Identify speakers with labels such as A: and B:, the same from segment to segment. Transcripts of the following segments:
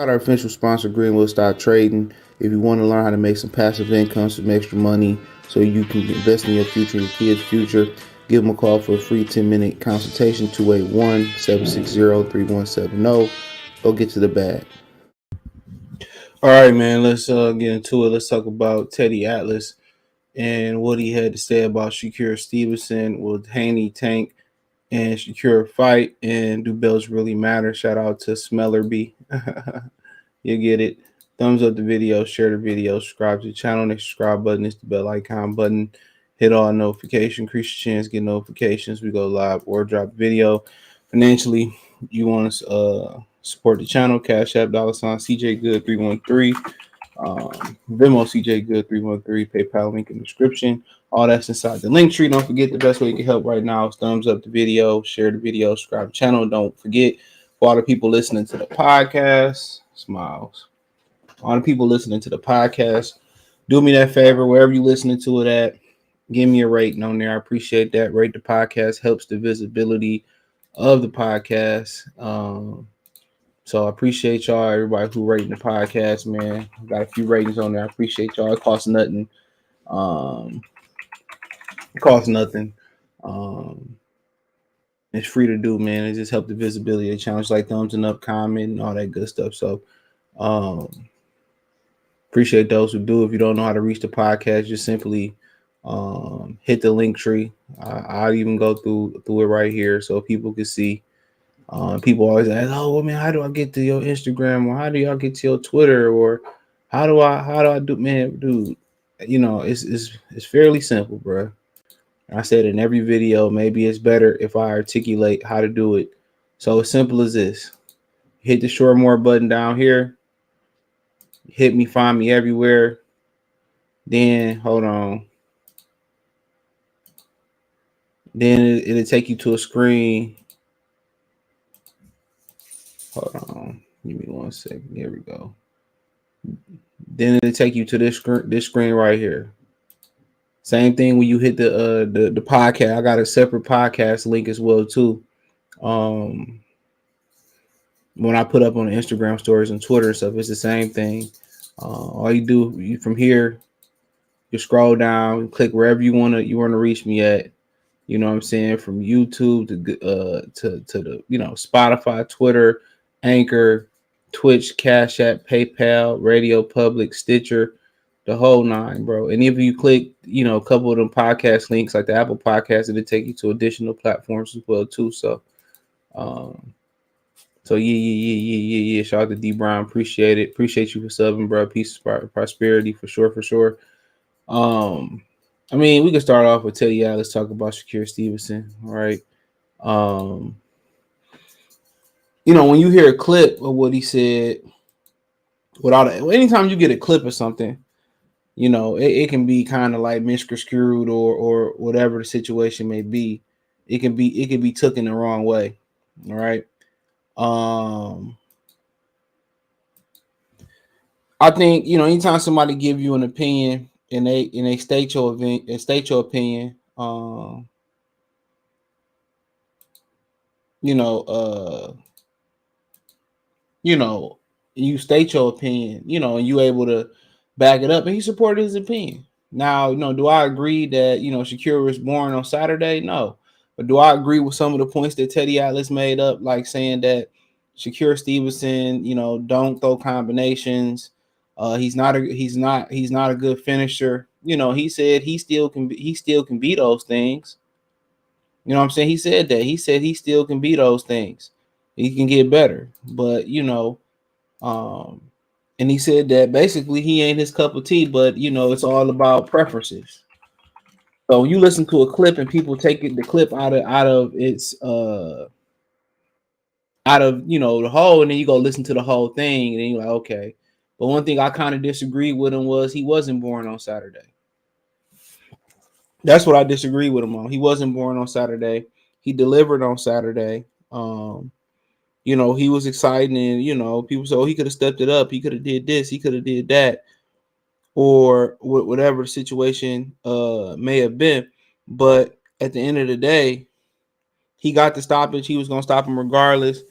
A: Our official sponsor, Greenwood Stock Trading. If you want to learn how to make some passive income, some extra money, so you can invest in your future and your kids' future, give them a call for a free 10-minute consultation, 281-760-3170. Go get to the bag. All right, man, let's get into it. Let's talk about Teddy Atlas and what he had to say about Shakur Stevenson. Will Haney tank and Shakir fight? And do bells really matter? Shout out to Smellerby. You get it. Thumbs up the video, share the video, subscribe to the channel. Next subscribe button is the bell icon button. Hit all notifications, increase your chance, get notifications. We go live or drop video. Financially, you want to support the channel. Cash App, $ CJ Good 313. Venmo CJ Good 313. PayPal link in the description. All that's inside the link tree. Don't forget, the best way you can help right now is thumbs up the video, share the video, subscribe to the channel. Don't forget, for all the people listening to the podcast, smiles. All the people listening to the podcast, do me that favor, wherever you listening to it at, give me a rating on there. I appreciate that. Rate the podcast, helps the visibility of the podcast. So I appreciate y'all, everybody who rating the podcast, man. Got a few ratings on there. I appreciate y'all. It costs nothing. It's free to do, man. It just helps the visibility of the channel, like thumbs up, comment, and all that good stuff. So appreciate those who do. If you don't know how to reach the podcast, just simply hit the link tree. I'll even go through it right here so people can see. People always ask, "Oh, well, man, how do I get to your Instagram? Or how do y'all get to your Twitter? Or how do I do?" Man, dude, it's fairly simple, bro. I said in every video, maybe it's better if I articulate how to do it. So as simple as this: hit the short more button down here. Hit me, find me everywhere. Then hold on. Then it'll take you to a screen. Hold on. Give me 1 second. Here we go. Then it'll take you to this screen right here. Same thing when you hit the podcast. I got a separate podcast link as well too. When I put up on the Instagram stories and Twitter stuff, it's the same thing. All you do from here, you scroll down, click wherever you want to reach me at. You know what I'm saying? From YouTube to the Spotify, Twitter, Anchor, Twitch, Cash App, PayPal, Radio Public, Stitcher, the whole nine, bro. And if you click, a couple of them podcast links like the Apple Podcast, it'll take you to additional platforms as well too. So, yeah. Shout out to D Brown. Appreciate it. Appreciate you for subbing, bro. Peace, prosperity for sure. I mean, we can start off with Teddy Atlas. Let's talk about Shakur Stevenson. All right. When you hear a clip of what he said, anytime you get a clip of something, it can be kind of like misconstrued or whatever the situation may be. It can be taken the wrong way. All right. I think anytime somebody give you an opinion and they state your opinion, you state your opinion, and you able to back it up, and he supported his opinion. Now, do I agree that Shakir was born on Saturday? No. But do I agree with some of the points that Teddy Atlas made up, like saying that Shakur Stevenson, don't throw combinations. He's not a good finisher. He said he still can be those things. You know what I'm saying? He said that. He said he still can be those things. He can get better. But and he said that basically he ain't his cup of tea, but it's all about preferences. So when you listen to a clip and people take the clip out of its the whole, and then you go listen to the whole thing, and then you're like, okay. But one thing I kind of disagreed with him was he wasn't born on Saturday. That's what I disagree with him on. He wasn't born on Saturday. He delivered on Saturday. He was exciting, and people said, oh, he could have stepped it up. He could have did this. He could have did that, or whatever the situation may have been. But at the end of the day, he got the stoppage. He was going to stop him regardless.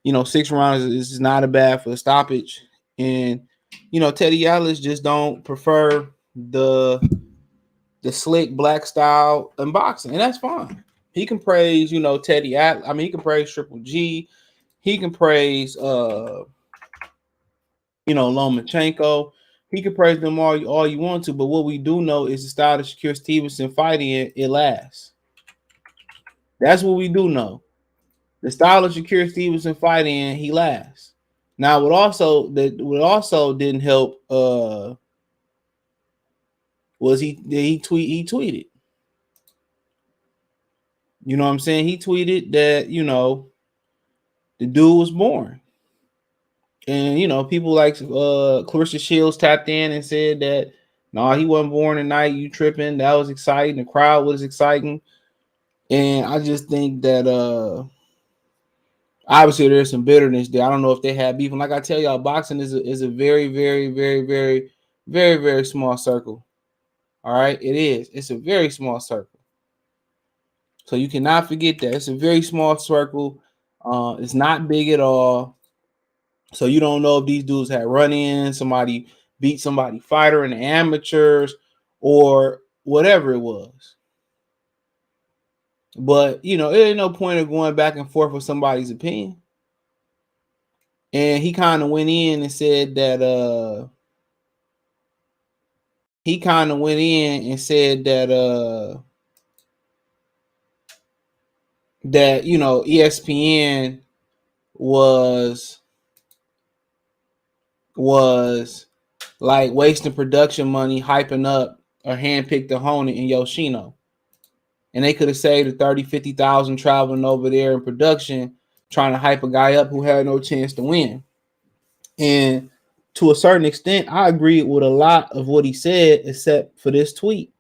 A: 6 rounds is not a bad for a stoppage. And Teddy Atlas just don't prefer the slick black style in boxing, and that's fine. He can praise, Teddy Atlas. I mean, he can praise Triple G. He can praise Lomachenko. He can praise them all you want to, but what we do know is the style that Shakir Stevenson fighting it lasts. That's what we do know. The style of Shakir Stevenson fighting, he lasts. Now, what also didn't help was he tweeted. You know what I'm saying? He tweeted that the dude was born. And people like Clarissa Shields tapped in and said that no, he wasn't born tonight. You tripping? That was exciting. The crowd was exciting, and I just think that obviously there's some bitterness there. I don't know if they have beef. And like I tell y'all, boxing is a very, very, very, very, very, very small circle. All right, it is. It's a very small circle. So you cannot forget that it's a very small circle. It's not big at all. So you don't know if these dudes had run-ins, somebody beat somebody fighter in the amateurs, or whatever it was. But it ain't no point of going back and forth with somebody's opinion. And he kind of went in and said that that ESPN was like wasting production money hyping up a handpicked opponent in Yoshino. And they could have saved the 30,000, 50,000 traveling over there in production trying to hype a guy up who had no chance to win. And to a certain extent, I agree with a lot of what he said, except for this tweet.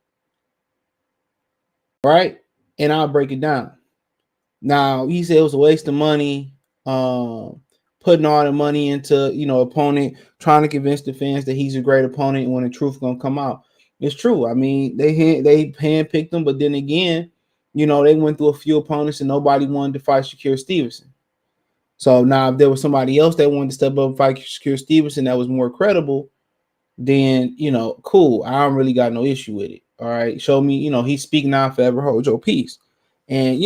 A: Right? And I'll break it down. Now, he said it was a waste of money, putting all the money into, opponent, trying to convince the fans that he's a great opponent when the truth gonna come out. It's true. I mean, they handpicked him, but then again, they went through a few opponents and nobody wanted to fight Shakir Stevenson. So now if there was somebody else that wanted to step up and fight Shakir Stevenson that was more credible, then, cool. I don't really got no issue with it. All right. Show me, he's speaking now, forever hold your peace. And,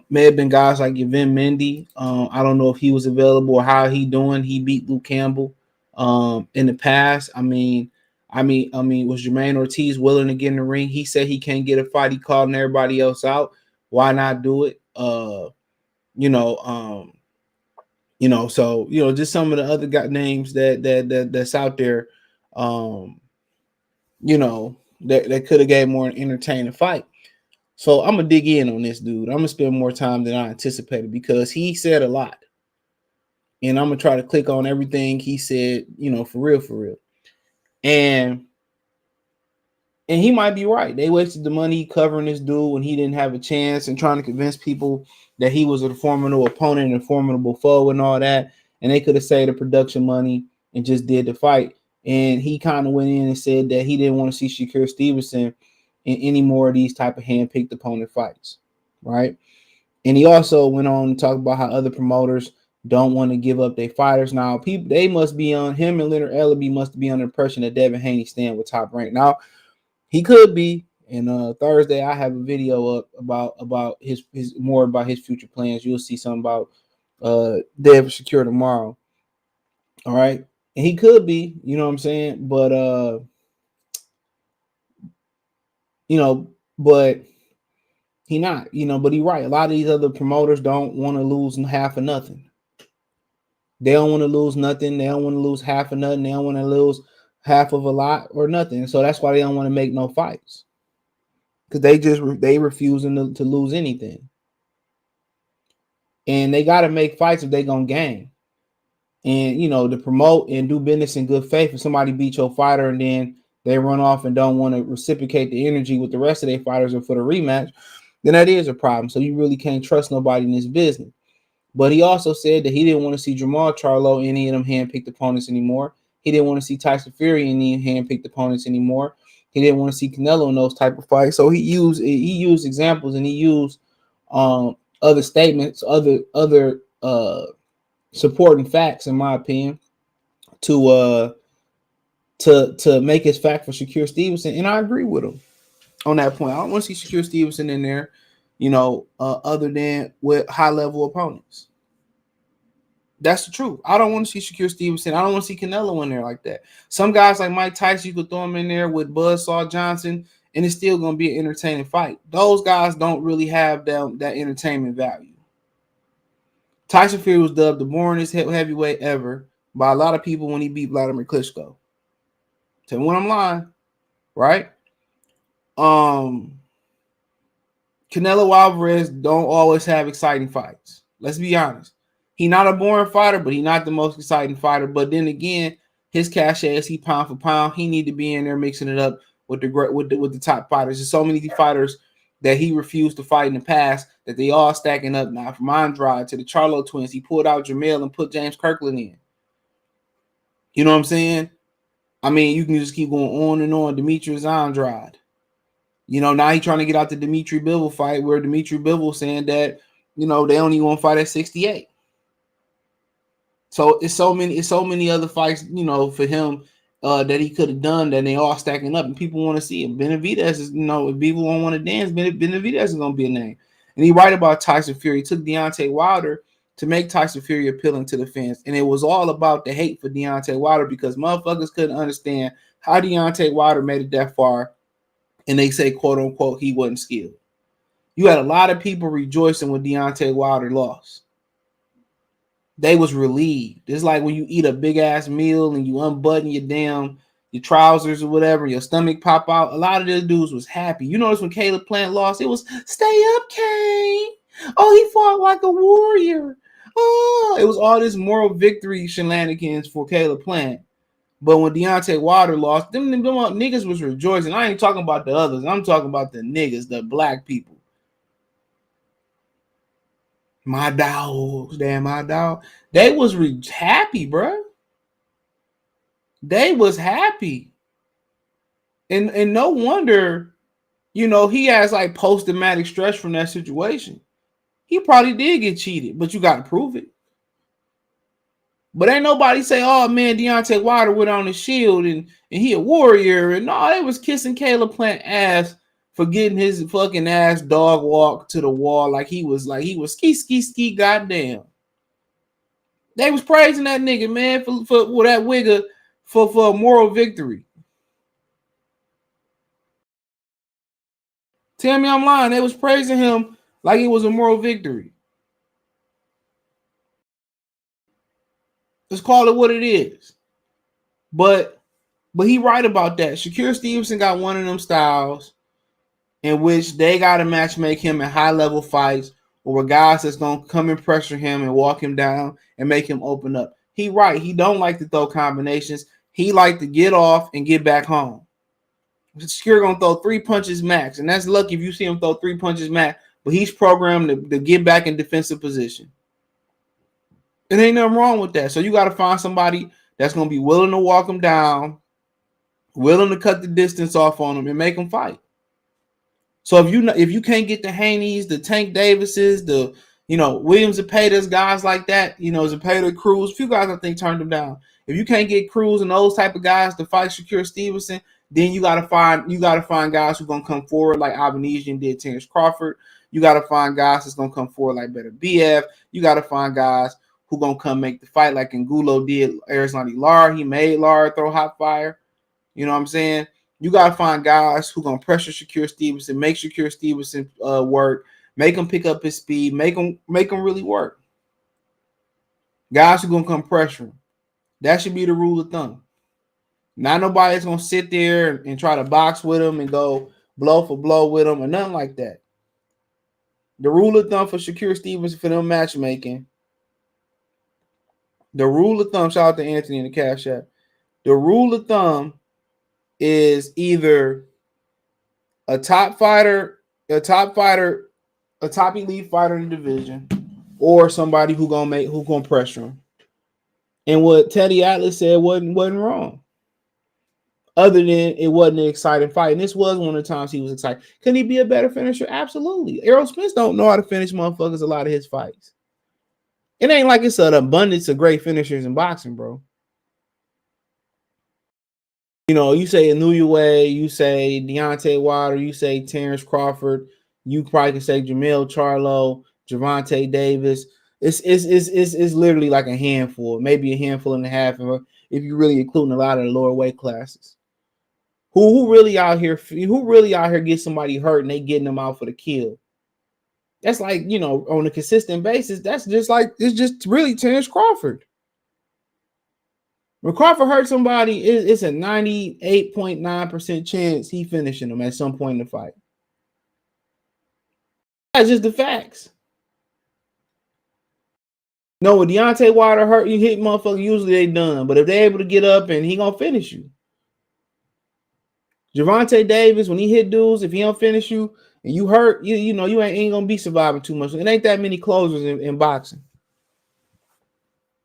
A: may have been guys like Devin Mendy. I don't know if he was available or how he doing. He beat Luke Campbell in the past. I mean, was Jermaine Ortiz willing to get in the ring? He said he can't get a fight. He calling everybody else out. Why not do it? So just some of the other guy names that's out there, that could have gave more an entertaining fight. So I'm gonna dig in on this dude. I'm gonna spend more time than I anticipated because he said a lot, and I'm gonna try to click on everything he said, for real, and he might be right. They wasted the money covering this dude when he didn't have a chance and trying to convince people that he was a formidable opponent and a formidable foe and all that. And they could have saved the production money and just did the fight. And he kind of went in and said that he didn't want to see Shakir Stevenson in any more of these type of hand-picked opponent fights, right? And he also went on to talk about how other promoters don't want to give up their fighters. Now, they must be on him and Leonard Ellaby must be under the impression that Devin Haney stand with Top Rank. Now, he could be. And Thursday, I have a video up about his more about his future plans. You'll see something about Devin Shakir tomorrow. All right. And he could be, you know what I'm saying? But but he not, but he right. A lot of these other promoters don't want to lose half of nothing. They don't want to lose nothing. They don't want to lose half of nothing. They don't want to lose half of a lot or nothing. So that's why they don't want to make no fights. Because they refusing to lose anything. And they got to make fights if they gonna gain. And to promote and do business in good faith. If somebody beat your fighter and then they run off and don't want to reciprocate the energy with the rest of their fighters or for the rematch, then that is a problem. So you really can't trust nobody in this business. But he also said that he didn't want to see Jamal Charlo any of them hand-picked opponents anymore. He didn't want to see Tyson Fury in any hand-picked opponents anymore. He didn't want to see Canelo in those type of fights. So he used examples and he used other statements, other supporting facts, in my opinion, to make his fact for Shakir Stevenson, and I agree with him on that point. I don't want to see Shakir Stevenson in there, other than with high level opponents. That's the truth. I don't want to see Shakir Stevenson. I don't want to see Canelo in there like that. Some guys like Mike Tyson, you could throw him in there with Buzzsaw Johnson, and it's still going to be an entertaining fight. Those guys don't really have that entertainment value. Tyson Fury was dubbed the boringest heavyweight ever by a lot of people when he beat Vladimir Klitschko. Tell me when I'm lying, right? Canelo Alvarez don't always have exciting fights. Let's be honest. He's not a boring fighter, but he's not the most exciting fighter. But then again, his cachet is he pound for pound. He need to be in there mixing it up with the top fighters. There's so many fighters that he refused to fight in the past that they all stacking up now. From Andrade to the Charlo twins, he pulled out Jamel and put James Kirkland in. You know what I'm saying? I mean, you can just keep going on and on. Demetrius Andrade. Now he's trying to get out the Dimitri Bivol fight where Dimitri Bivol saying that, they only want to fight at 68. So it's so many other fights, for him that he could have done that they all stacking up and people want to see him. Benavidez is, if people don't want to dance, Benavidez is going to be a name. And he right about Tyson Fury. He took Deontay Wilder to make Tyson Fury appealing to the fans. And it was all about the hate for Deontay Wilder because motherfuckers couldn't understand how Deontay Wilder made it that far. And they say, quote unquote, he wasn't skilled. You had a lot of people rejoicing when Deontay Wilder lost. They was relieved. It's like when you eat a big ass meal and you unbutton your trousers or whatever, your stomach pop out. A lot of those dudes was happy. You notice when Caleb Plant lost, it was stay up, Kane. Oh, he fought like a warrior. Oh, it was all this moral victory shenanigans for Caleb Plant. But when Deontay Wilder lost, them niggas was rejoicing. I ain't talking about the others. I'm talking about the niggas, the black people. My dogs, damn my dog. They was happy, bro. They was happy. And no wonder, he has like post-traumatic stress from that situation. He probably did get cheated, but you got to prove it. But ain't nobody say, oh man, Deontay Wilder went on the shield and he a warrior. And no, they was kissing Caleb Plant ass for getting his fucking ass dog walk to the wall like he was ski, goddamn. They was praising that nigga, man, for that wigger for a moral victory. Tell me I'm lying. They was praising him like it was a moral victory. Let's call it what it is. But he right about that. Shakir Stevenson got one of them styles in which they got to match make him in high-level fights or guys that's going to come and pressure him and walk him down and make him open up. He right. He don't like to throw combinations. He like to get off and get back home. Shakir going to throw 3 punches max, and that's lucky if you see him throw 3 punches max, but he's programmed to get back in defensive position. It ain't nothing wrong with that. So you got to find somebody that's going to be willing to walk him down, willing to cut the distance off on him and make him fight. So if you can't get the Haneys, the Tank Davises, the Williams Zepeda's, guys like that, Zepeda, Cruz, a few guys I think turned him down. If you can't get Cruz and those type of guys to fight Shakir Stevenson, then you gotta find guys who are gonna come forward like Avanesian did Terrence Crawford. You gotta find guys that's gonna come forward like Better BF. You gotta find guys who gonna come make the fight like Angulo did Arizona Lara. He made Lara throw hot fire. You know what I'm saying? You got to find guys who going to pressure Shakir Stevenson, make Shakir Stevenson work, make him pick up his speed, make him really work. Guys who going to come pressure him. That should be the rule of thumb. Not nobody's going to sit there and try to box with him and go blow for blow with him or nothing like that. The rule of thumb for Shakir Stevenson for them matchmaking, the rule of thumb, shout out to Anthony in the Cash App. The rule of thumb is either a top elite fighter in the division, or somebody who gonna pressure him. And what Teddy Atlas said wasn't wrong. Other than it wasn't an exciting fight, and this was one of the times he was excited. Can he be a better finisher? Absolutely. Errol Spence don't know how to finish motherfuckers a lot of his fights. It ain't like it's an abundance of great finishers in boxing, bro. You know, you say Inoue, you say Deontay Wilder, you say Terrence Crawford, you probably can say Jamel Charlo, Gervonta Davis. It's literally like a handful, maybe a handful and a half, if you really including a lot of the lower weight classes. Who really out here? Who really out here get somebody hurt and they getting them out for the kill? That's like, you know, on a consistent basis. That's just like it's just really Terrence Crawford. When Crawford hurt somebody, it's a 98.9% chance he finishing them at some point in the fight. That's just the facts. No, when Deontay Wilder hurt, you hit motherfucker, usually they done. But if they able to get up and he gonna finish you. Gervonta Davis, when he hit dudes, if he don't finish you and you hurt, you know you ain't gonna be surviving too much. It ain't that many closers in boxing.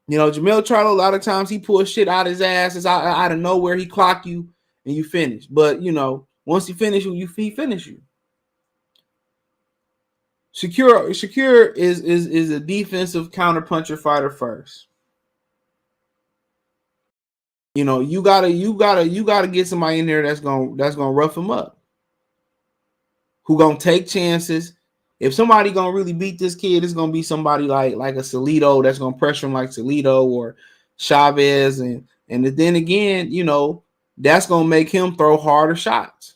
A: You know, Jamel Charlo, a lot of times he pulls shit out his ass. It's out of nowhere. He clock you and you finish. But, you know, once he finish you, he finish you. Shakir is a defensive counterpuncher fighter first. You know, you gotta get somebody in there that's gonna rough him up. Who gonna take chances. If somebody gonna really beat this kid, it's gonna be somebody like a Salido that's gonna pressure him like Salido or Chavez, and then again, you know, that's gonna make him throw harder shots.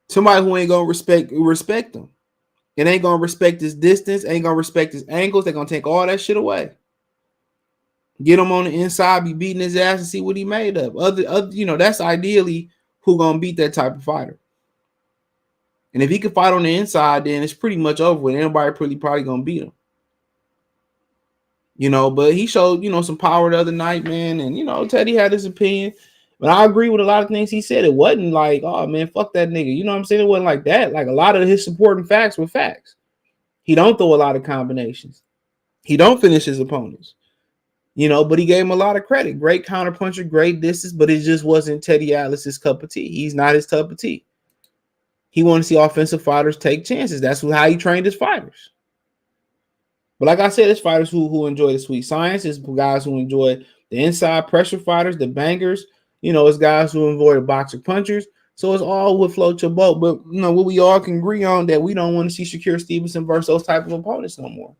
A: Somebody who ain't gonna respect him. It ain't gonna respect his distance, ain't gonna respect his angles. They're gonna take all that shit away. Get him on the inside, be beating his ass and see what he made of. Other, you know, that's ideally who gonna beat that type of fighter. And if he can fight on the inside, then it's pretty much over with. Anybody probably gonna beat him. You know, but he showed, you know, some power the other night, man. And, you know, Teddy had his opinion. But I agree with a lot of things he said. It wasn't like, oh, man, fuck that nigga. You know what I'm saying? It wasn't like that. Like, a lot of his supporting facts were facts. He don't throw a lot of combinations. He don't finish his opponents. You know, but he gave him a lot of credit. Great counterpuncher, great distance, but it just wasn't Teddy Atlas's cup of tea. He's not his cup of tea. He wanted to see offensive fighters take chances. That's how he trained his fighters. But like I said, it's fighters who enjoy the sweet science. It's guys who enjoy the inside pressure fighters, the bangers. You know, it's guys who enjoy the boxer punchers. So it's all what floats your boat. But, you know, what we all can agree on that we don't want to see Shakir Stevenson versus those type of opponents no more.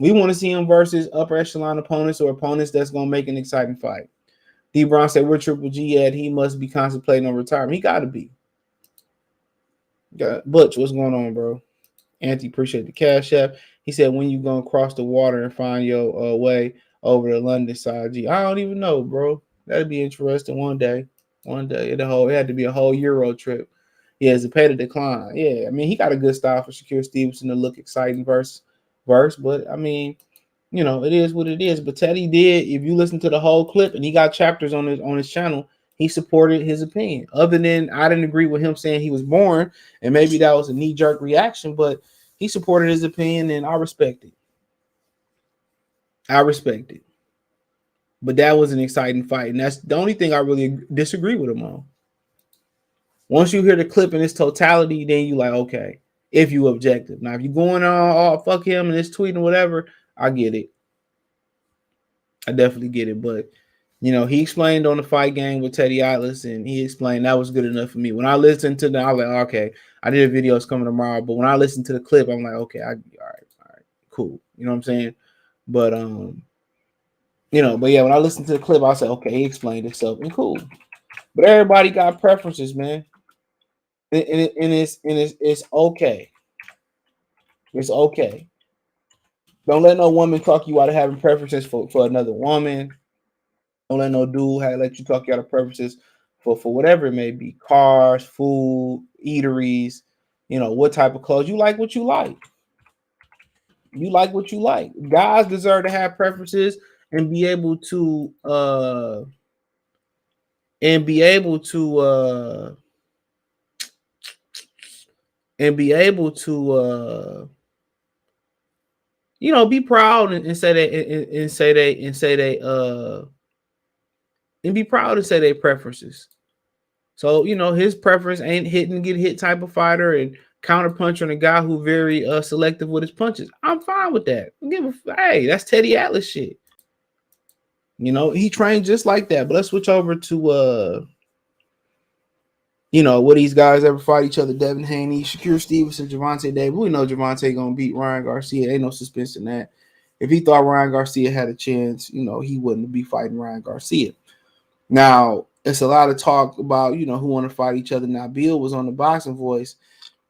A: We want to see him versus upper echelon opponents or opponents that's going to make an exciting fight. D. Brown said, where Triple G at? He must be contemplating on retirement. He got to be. Butch, what's going on, bro? Anthony, appreciate the cash app. He said, when you gonna cross the water and find your way over the London side? G, I don't even know, bro. That'd be interesting one day. One day. It had to be a whole Euro trip. Yeah, it's a pay to decline. Yeah, I mean, he got a good style for Shakir Stevenson to look exciting verse. But I mean, you know, it is what it is. But Teddy did, if you listen to the whole clip, and he got chapters on his channel, he supported his opinion. Other than I didn't agree with him saying he was born, and maybe that was a knee-jerk reaction, but he supported his opinion, and I respect it. I respect it. But that was an exciting fight, and that's the only thing I really disagree with him on. Once you hear the clip in its totality, then you like, okay, if you objective. Now, if you're going on, oh, fuck him and this tweet and whatever, I get it. I definitely get it. But, you know, he explained on the fight game with Teddy Atlas, and he explained that was good enough for me. When I listened to them, I was like, okay, I did a video, it's coming tomorrow. But when I listened to the clip, I'm like, okay, all right, cool. You know what I'm saying? But, you know, but yeah, when I listened to the clip, I said, okay, he explained himself, and cool. But everybody got preferences, man. And it's okay. It's okay. Don't let no woman talk you out of having preferences for another woman. Don't let no dude let you talk you out of preferences for whatever it may be. Cars, food, eateries, you know, what type of clothes. You like what you like. You like what you like. Guys deserve to have preferences and be able to you know, be proud and say and be proud and say their preferences. So, you know, his preference ain't get hit type of fighter, and counterpuncher and a guy who very selective with his punches. I'm fine with that. Hey, that's Teddy Atlas shit. You know, he trained just like that. But let's switch over to will these guys ever fight each other? Devin Haney, Shakur Stevenson, Gervonta Davis. We know Gervonta gonna beat Ryan Garcia. Ain't no suspense in that. If he thought Ryan Garcia had a chance, he wouldn't be fighting Ryan Garcia. Now, it's a lot of talk about, who want to fight each other. Now, Bill was on the Boxing Voice,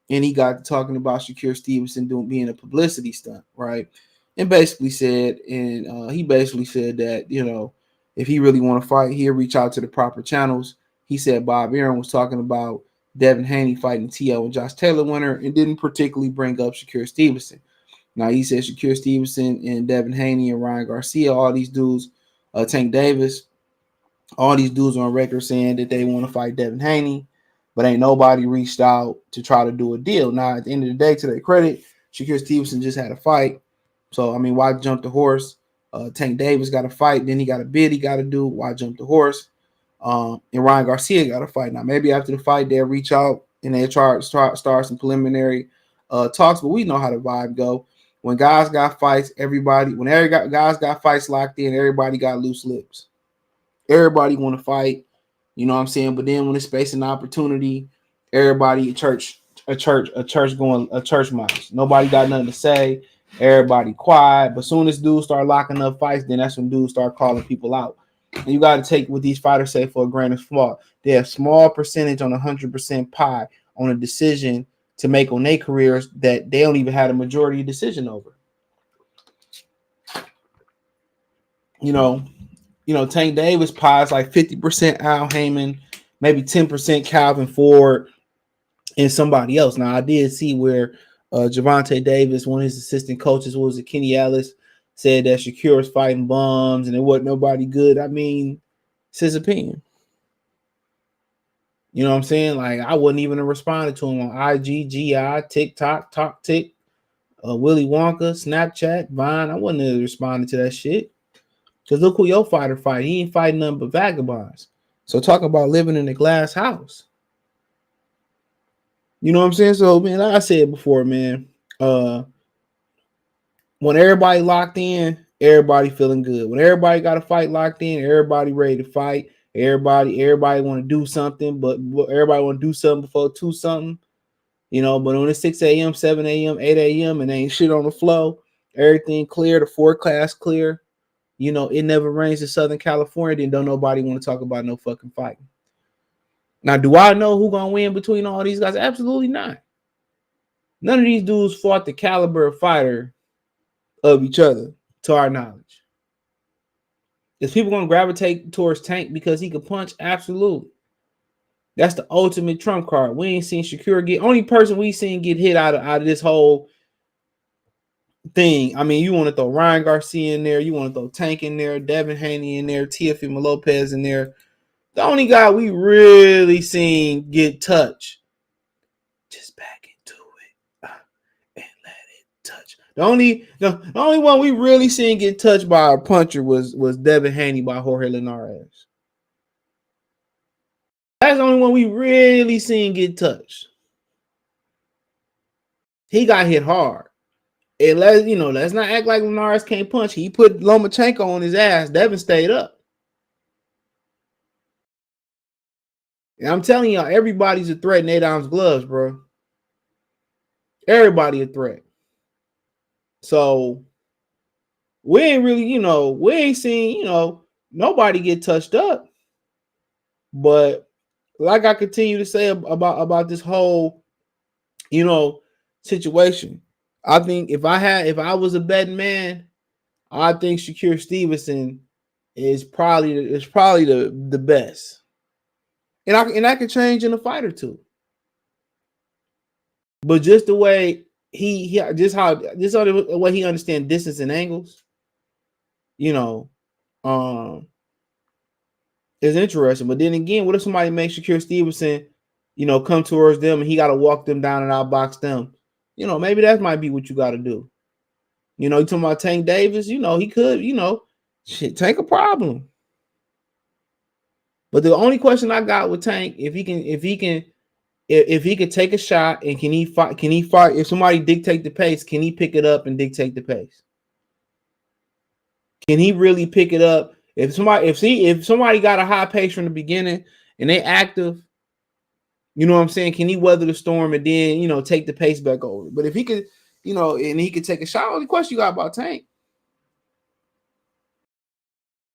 A: and he got to talking about Shakur Stevenson being a publicity stunt, right? And basically said, that, if he really want to fight, he'll reach out to the proper channels. He said Bob Aaron was talking about Devin Haney fighting T.O. and Josh Taylor winner and didn't particularly bring up Shakur Stevenson. Now, he said Shakur Stevenson and Devin Haney and Ryan Garcia, all these dudes, Tank Davis, all these dudes on record saying that they want to fight Devin Haney, but ain't nobody reached out to try to do a deal. Now, at the end of the day, to their credit, Shakur Stevenson just had a fight. So, I mean, why jump the horse? Tank Davis got a fight. Then he got a bid he got to do. Why jump the horse? And Ryan Garcia got a fight. Now, maybe after the fight, they'll reach out and they'll start some preliminary talks, but we know how the vibe go. When guys got fights, guys got fights locked in, everybody got loose lips. Everybody want to fight, you know what I'm saying? But then when it's space and opportunity, everybody a church mouse. Nobody got nothing to say. Everybody quiet. But soon as dudes start locking up fights, then that's when dudes start calling people out. And you got to take what these fighters say for a grain of salt. They have small percentage on 100% pie on a decision to make on their careers that they don't even have a majority decision over. Tank Davis pies like 50% Al Heyman, maybe 10% Calvin Ford, and somebody else. Now, I did see where Gervonta Davis, one of his assistant coaches, Kenny Ellis, said that Shakir was fighting bums and it wasn't nobody good. I mean, it's his opinion. You know what I'm saying? Like, I wouldn't even have responded to him on IG, GI, TikTok, TalkTik, Willy Wonka, Snapchat, Vine. I wouldn't have responded to that shit. Because look who your fighter fight. He ain't fighting nothing but vagabonds. So talk about living in a glass house. You know what I'm saying? So, man, like I said before, man, when everybody locked in, everybody feeling good. When everybody got a fight locked in, everybody ready to fight. Everybody want to do something, but everybody want to do something before 2 something. But when it's 6 a.m., 7 a.m., 8 a.m., and ain't shit on the flow, everything clear, the forecast clear. It never rains in Southern California, then don't nobody want to talk about no fucking fighting. Now, do I know who gonna win between all these guys? Absolutely not. None of these dudes fought the caliber of fighter of each other, to our knowledge. Is people gonna gravitate towards Tank because he can punch? Absolutely. That's the ultimate trump card. We ain't seen Shakir get. Only person we seen get hit out of this whole thing. I mean, you want to throw Ryan Garcia in there, you want to throw Tank in there, Devin Haney in there, Teofimo Lopez in there. The only guy we really seen get touched, just back into it and let it touch. The only one we really seen get touched by a puncher was Devin Haney by Jorge Linares. That's the only one we really seen get touched. He got hit hard. And let's not act like Linares can't punch. He put Lomachenko on his ass. Devin stayed up. And I'm telling y'all, everybody's a threat in 8 ounce gloves, bro. Everybody a threat. So we ain't really, we ain't seen, nobody get touched up. But like I continue to say about this whole, situation, I think if I was a betting man, I think Shakur Stevenson is probably the best. And I could change in a fight or two. But just the way the way he understands distance and angles, is interesting. But then again, what if somebody makes Shakur Stevenson, come towards them and he got to walk them down and outbox them? Maybe that might be what you got to do. You talking about Tank Davis, he could, Tank a problem. But the only question I got with Tank, if he if he could take a shot and can he fight? Can he fight? If somebody dictate the pace, can he pick it up and dictate the pace? Can he really pick it up? If somebody got a high pace from the beginning and they active, you know what I'm saying? Can he weather the storm and then take the pace back over? But if he could, and he could take a shot, the question you got about Tank.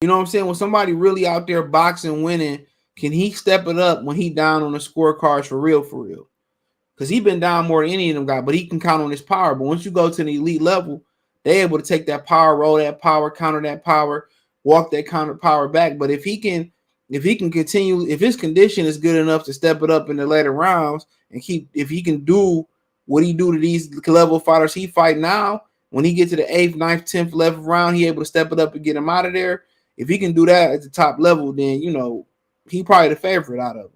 A: You know what I'm saying? When somebody really out there boxing, winning, can he step it up when he down on the scorecards for real? Because he been down more than any of them guys, but he can count on his power. But once you go to the elite level, they able to take that power, roll that power, counter that power, walk that counter power back. But if he can continue, if his condition is good enough to step it up in the later rounds and if he can do what he do to these level fighters he fight now, when he get to the 8th, 9th, 10th, 11th round, he able to step it up and get him out of there. If he can do that at the top level, then he probably the favorite out of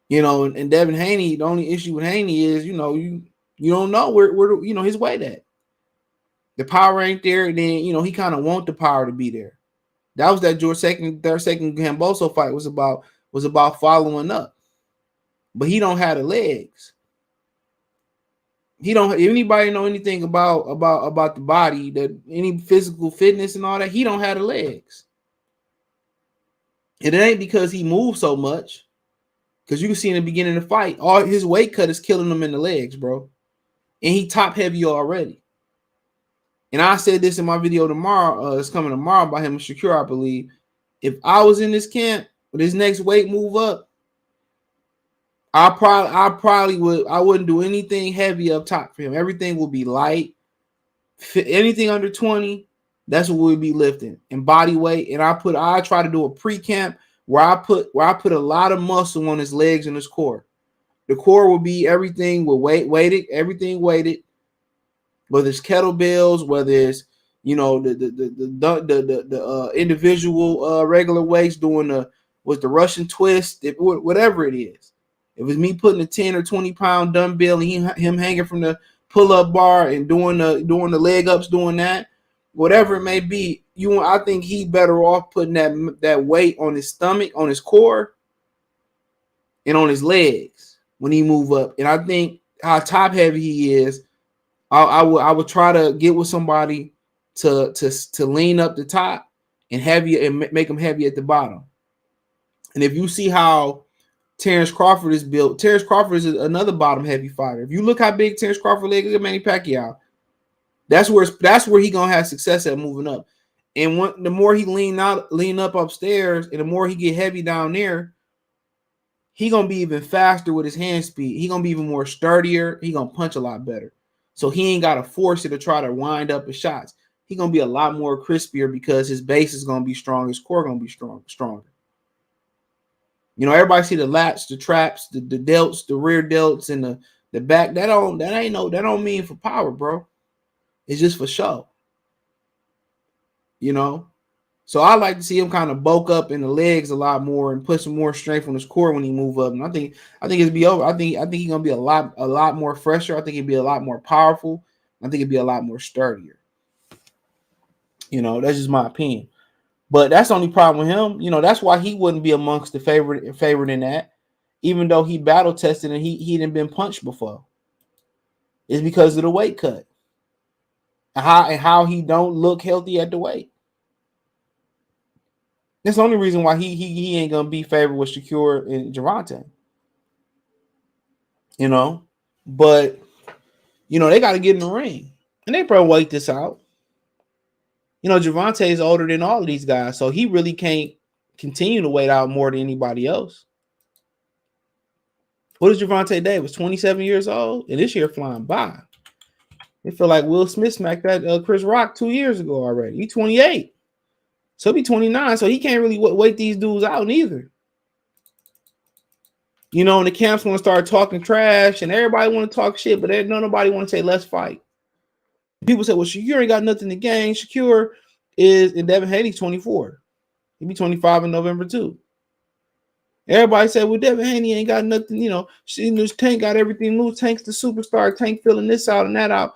A: them. And Devin Haney, the only issue with Haney is, you don't know where his weight at. The power ain't there, then he kind of want the power to be there. That was that third Gamboso fight was about following up. But he don't have the legs. He don't. If anybody know anything about the body, that any physical fitness and all that, he don't have the legs. And it ain't because he moves so much. Because you can see in the beginning of the fight, all his weight cut is killing him in the legs, bro. And he top heavy already. And I said this in my video tomorrow. It's coming tomorrow by him and Shakir, I believe. If I was in this camp with his next weight move up, I wouldn't do anything heavy up top for him. Everything will be light. Anything under 20, that's what we'll be lifting. And body weight. And I try to do a pre-camp where I put a lot of muscle on his legs and his core. The core will be everything with weighted, everything weighted, whether it's kettlebells, whether it's the individual regular weights doing the Russian twist, whatever it is. If it's me putting a 10 or 20 pound dumbbell and him hanging from the pull-up bar and doing the leg ups, doing that, whatever it may be, I think he's better off putting that weight on his stomach, on his core, and on his legs when he move up. And I think how top heavy he is, I would try to get with somebody to lean up the top and heavy and make him heavy at the bottom. And if you see how Terrence Crawford is built, Terrence Crawford is another bottom heavy fighter. If you look how big Terrence Crawford leg is at Manny Pacquiao, that's where he gonna have success at moving up. And the more he lean up upstairs, and the more he get heavy down there, he gonna be even faster with his hand speed. He gonna be even more sturdier. He gonna punch a lot better. So he ain't gotta force it to try to wind up his shots. He gonna be a lot more crispier because his base is gonna be strong. His core gonna be stronger. Everybody see the lats, the traps, the delts, the rear delts, and the back. That don't mean for power, bro. It's just for show. So I like to see him kind of bulk up in the legs a lot more and put some more strength on his core when he move up. And I think it's be over. I think he's gonna be a lot more fresher. I think he'd be a lot more powerful. I think it'd be a lot more sturdier. That's just my opinion. But that's the only problem with him. That's why he wouldn't be amongst the favorite in that, even though he battle tested and he didn't been punched before. It's because of the weight cut and how he don't look healthy at the weight. That's the only reason why he ain't gonna be favored with Shakur and Gervonta. But they got to get in the ring, and they probably wait this out. Gervonta is older than all of these guys, so he really can't continue to wait out more than anybody else. What is Gervonta Davis? 27 years old, and this year flying by. They feel like Will Smith smacked that Chris Rock 2 years ago already. He's 28. So he'll be 29, so he can't really wait these dudes out neither. And the camps want to start talking trash, and everybody want to talk shit, but nobody want to say, let's fight. People say, well, Shakir ain't got nothing to gain. Shakir is, and Devin Haney's 24. He'll be 25 in November, too. Everybody said, well, Devin Haney ain't got nothing, Tank got everything loose. Tank's the superstar. Tank filling this out and that out.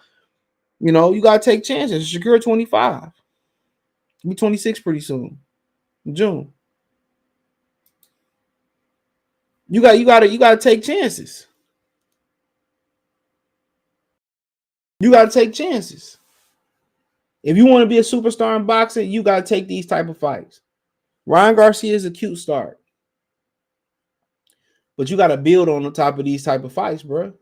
A: You got to take chances. Shakir 25. He'll be 26 pretty soon. In June. You gotta take chances. You gotta take chances. If you want to be a superstar in boxing, you gotta take these type of fights. Ryan Garcia is a cute start, but you gotta build on the top of these type of fights, bro.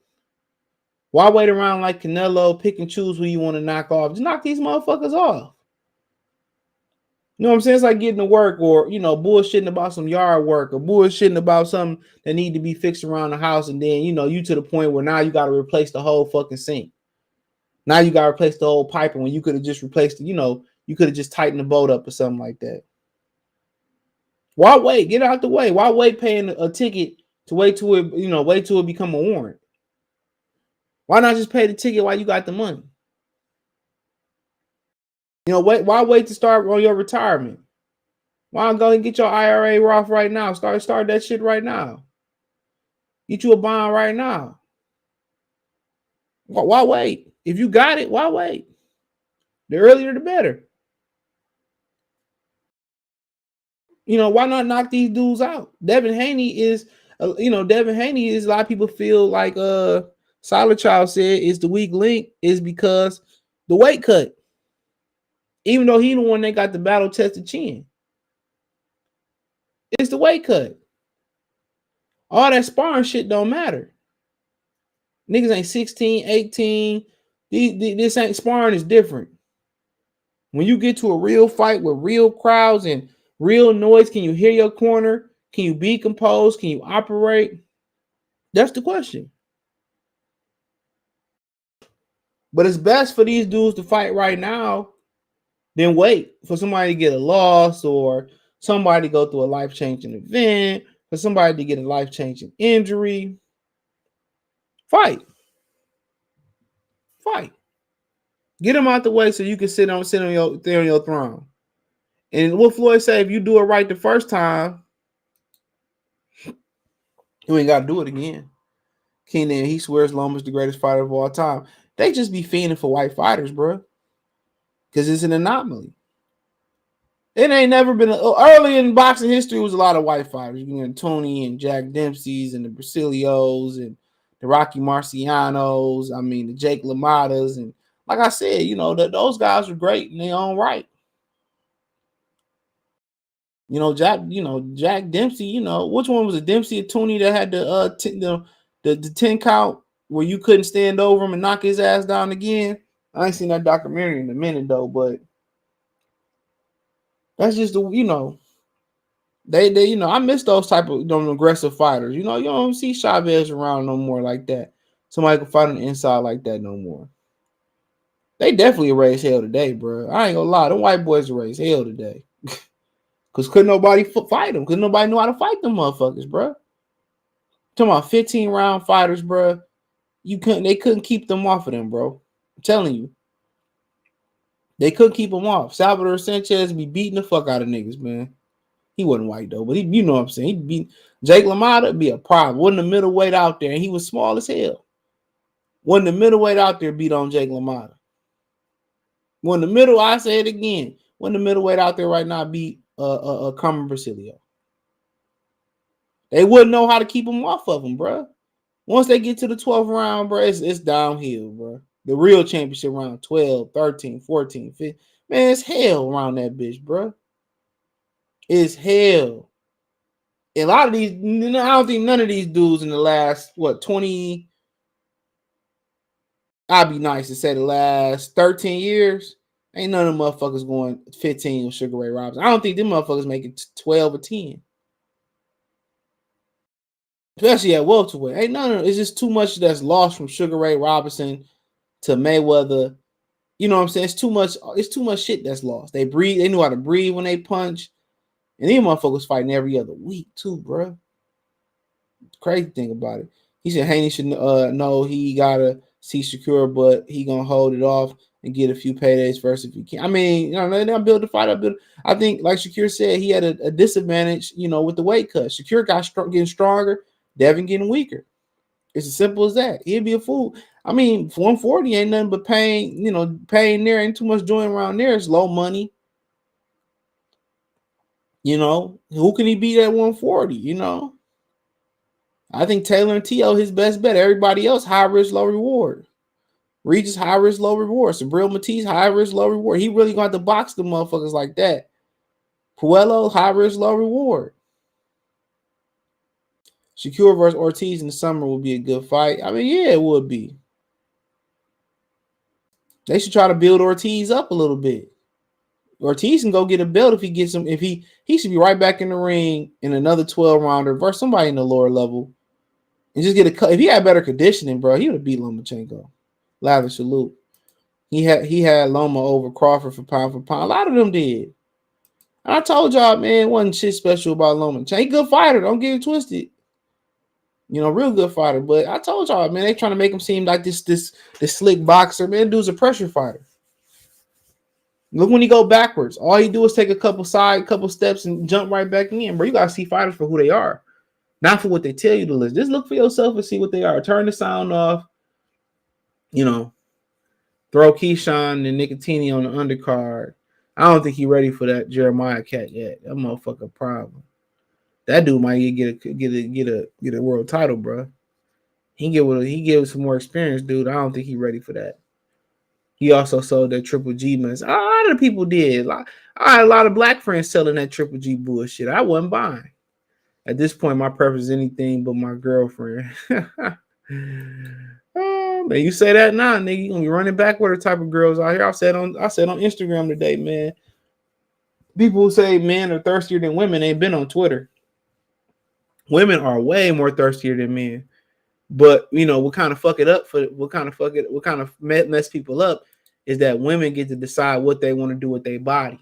A: Why wait around like Canelo, pick and choose who you want to knock off? Just knock these motherfuckers off. You know what I'm saying? It's like getting to work or, bullshitting about some yard work or bullshitting about something that need to be fixed around the house. And then, you to the point where now you got to replace the whole fucking sink. Now you got to replace the whole piping when you could have just replaced it. You could have just tightened the boat up or something like that. Why wait? Get out the way. Why wait paying a ticket to wait till it become a warrant? Why not just pay the ticket while you got the money? Why wait to start on your retirement? Why not go and get your IRA Roth right now? Start that shit right now. Get you a bond right now. Why wait? If you got it, why wait? The earlier the better. Why not knock these dudes out? Devin Haney is a lot of people feel like Solid Child said is the weak link is because the weight cut. Even though he the one that got the battle tested chin. It's the weight cut. All that sparring shit don't matter. Niggas ain't 16, 18. This ain't sparring is different. When you get to a real fight with real crowds and real noise, can you hear your corner? Can you be composed? Can you operate? That's the question. But it's best for these dudes to fight right now than wait for somebody to get a loss or somebody to go through a life-changing event, for somebody to get a life-changing injury. Fight. Get them out the way so you can sit on your throne. And what Floyd say, if you do it right the first time, you ain't got to do it again. Keenan, he swears Loma's the greatest fighter of all time. They just be fiending for white fighters, bro. Because it's an anomaly. It ain't never been early in boxing history was a lot of white fighters. Tony and Jack Dempsey's and the Brasilios and the Rocky Marcianos. I mean, the Jake LaMotta's. And like I said, those guys were great in their own right. Jack Dempsey, which one was it? Dempsey or Tony that had the 10 count where you couldn't stand over him and knock his ass down again? I ain't seen that documentary in a minute though, but that's just they I miss those type of aggressive fighters. You don't see Chavez around no more like that. Somebody can fight on the inside like that no more. They definitely raised hell today, bro. I ain't gonna lie, them white boys raised hell today. Cause couldn't nobody fight them. Cause nobody knew how to fight them motherfuckers, bro. Talking about 15-round fighters, bro. They couldn't keep them off of them, bro. I'm telling you. They couldn't keep them off. Salvador Sanchez be beating the fuck out of niggas, man. He wasn't white though, but you know what I'm saying. He beat Jake LaMotta, be a problem. Wasn't the middleweight out there, and he was small as hell. Wasn't the middleweight out there beat on Jake LaMotta. When the middle, I say it again. When the middleweight out there right now beat Carmen Brasilio. They wouldn't know how to keep him off of him, bro. Once they get to the 12th round, bro, it's downhill, bro. The real championship round, 12, 13, 14, 15. Man, it's hell around that bitch, bro. It's hell. A lot of these, I don't think none of these dudes in the last, 20, I'd be nice to say the last 13 years, ain't none of them motherfuckers going 15 with Sugar Ray Robinson. I don't think them motherfuckers making 12 or 10. Especially at welterweight. Ain't none of it. It's just too much that's lost from Sugar Ray Robinson to Mayweather. You know what I'm saying? It's too much shit that's lost. They knew how to breathe when they punch. And these motherfuckers fighting every other week too, bro. Crazy thing about it. He said Haney should know he gotta see Shakur, but he gonna hold it off and get a few paydays first if he can. I mean, they'll build the fight up. I think, like Shakir said, he had a disadvantage, with the weight cut. Shakir getting stronger, Devin getting weaker. It's as simple as that. He'd be a fool. I mean, 140 ain't nothing but paying there. Ain't too much doing around there. It's low money. Who can he beat at 140? I think Taylor and T.O. his best bet. Everybody else, high risk, low reward. Regis, high risk, low reward. Sabril Matisse, high risk, low reward. He really got to box the motherfuckers like that. Puello, high risk, low reward. Shakur versus Ortiz in the summer would be a good fight. I mean, yeah, it would be. They should try to build Ortiz up a little bit. Ortiz can go get a belt if he gets him. If he should be right back in the ring in another 12 rounder versus somebody in the lower level, and just get a cut. If he had better conditioning, bro, he would have beat Lomachenko. Lavish salute. He had Loma over Crawford for pound. A lot of them did. And I told y'all, man, wasn't shit special about Lomachenko. He good fighter. Don't get it twisted. You know, real good fighter. But I told y'all, man, they trying to make him seem like this slick boxer. Man, dude's a pressure fighter. Look when he go backwards. All he do is take a couple steps and jump right back in. Bro, you got to see fighters for who they are. Not for what they tell you to listen. Just look for yourself and see what they are. Turn the sound off. You know, throw Keyshawn and Nicotini on the undercard. I don't think he's ready for that Jeremiah cat yet. That motherfucker problem. That dude might get a world title, bro. He get some more experience, dude. I don't think he's ready for that. He also sold that Triple G mess. A lot of people did. I had a lot of black friends selling that Triple G bullshit. I wasn't buying. At this point, my preference is anything but my girlfriend. Oh man, you say that now, nigga. You gonna be running back with the type of girls out here. I said on Instagram today, man. People who say men are thirstier than women ain't been on Twitter. Women are way more thirstier than men. But you know what kind of mess people up is that women get to decide what they want to do with their body.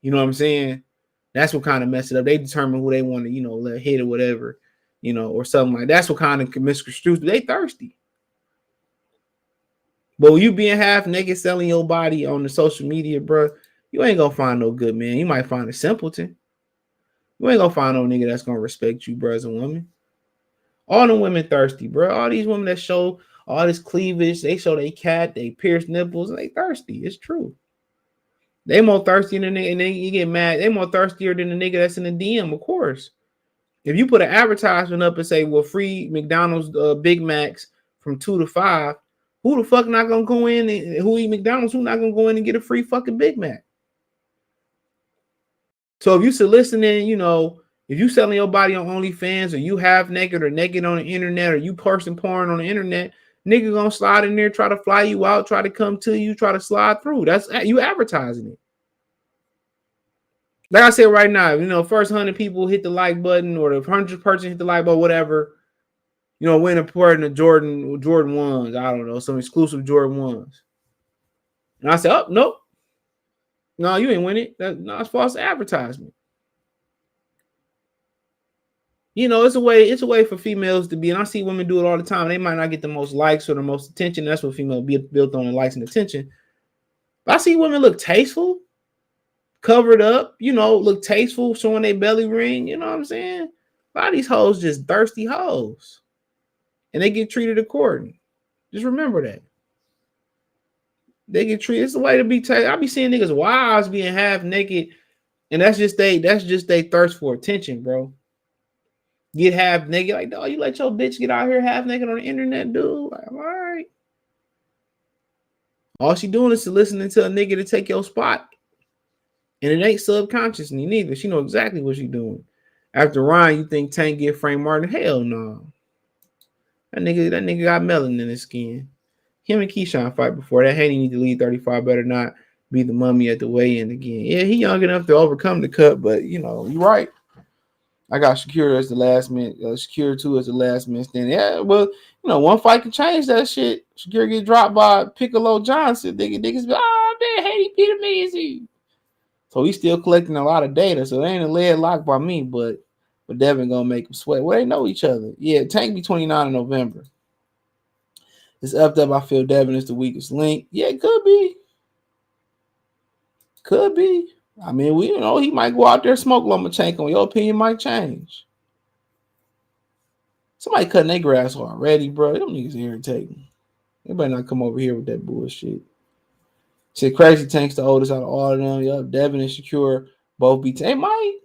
A: You know what I'm saying? That's what kind of mess it up. They determine who they want to, let hit or whatever, or something like that. That's what kind of misconstrues. They thirsty. But when you being half naked selling your body on the social media, bro, you ain't gonna find no good man. You might find a simpleton. You ain't gonna find no nigga that's gonna respect you, bro, as a woman. All the women thirsty, bro. All these women that show all this cleavage, they show they cat, they pierce nipples, and they thirsty. It's true. They more thirsty than the nigga, and then you get mad. They more thirstier than the nigga that's in the DM, of course. If you put an advertisement up and say, well, free McDonald's Big Macs from 2 to 5, who the fuck not gonna go in and who eat McDonald's? Who not gonna go in and get a free fucking Big Mac? So if you soliciting, if you selling your body on OnlyFans or you half naked or naked on the internet or you person porn on the internet, nigga gonna slide in there, try to fly you out, try to come to you, try to slide through. That's you advertising it. Like I said right now, first 100 people hit the like button or the 100th person hit the like button, whatever. Win a part in the Jordan 1s. I don't know, some exclusive Jordan 1s. And I said, oh, nope. No, you ain't win it. It's false advertisement. It's a way for females to be, and I see women do it all the time. They might not get the most likes or the most attention. That's what females be built on, the likes and attention. But I see women look tasteful, covered up, look tasteful, showing their belly ring. You know what I'm saying? A lot of these hoes just thirsty hoes. And they get treated accordingly. Just remember that. They get treated. It's the way to be I be seeing niggas wives being half naked, and that's just they thirst for attention, bro. Get half naked, like, oh, you let your bitch get out here half naked on the internet, dude. Like, all right. All she doing is listening to a nigga to take your spot. And it ain't subconsciously neither. She know exactly what she doing. After Ryan, you think Tank get Frank Martin? Hell no. That nigga got melon in his skin. Him and Keyshawn fight before that. Haney need to lead 35. Better not be the mummy at the weigh-in again. Yeah, he young enough to overcome the cut, but you're right. I got Shakir as the last man. Shakir 2 as the last man standing. Yeah, well, one fight can change that shit. Shakir get dropped by Piccolo Johnson. Niggas be, oh man, Haney beat him easy. So he's still collecting a lot of data. So it ain't a lead lock by me, but Devin gonna make him sweat. Well, they know each other. Yeah, Tank be 29 in November. It's up. I feel Devin is the weakest link. Yeah, it could be. Could be. I mean, he might go out there and smoke Lomachenko. Your opinion might change. Somebody cutting their grass already, bro. Them niggas irritating. They better not come over here with that bullshit. Said Crazy Tank's the oldest out of all of them. Yup, Devin and Shakur both be. They might.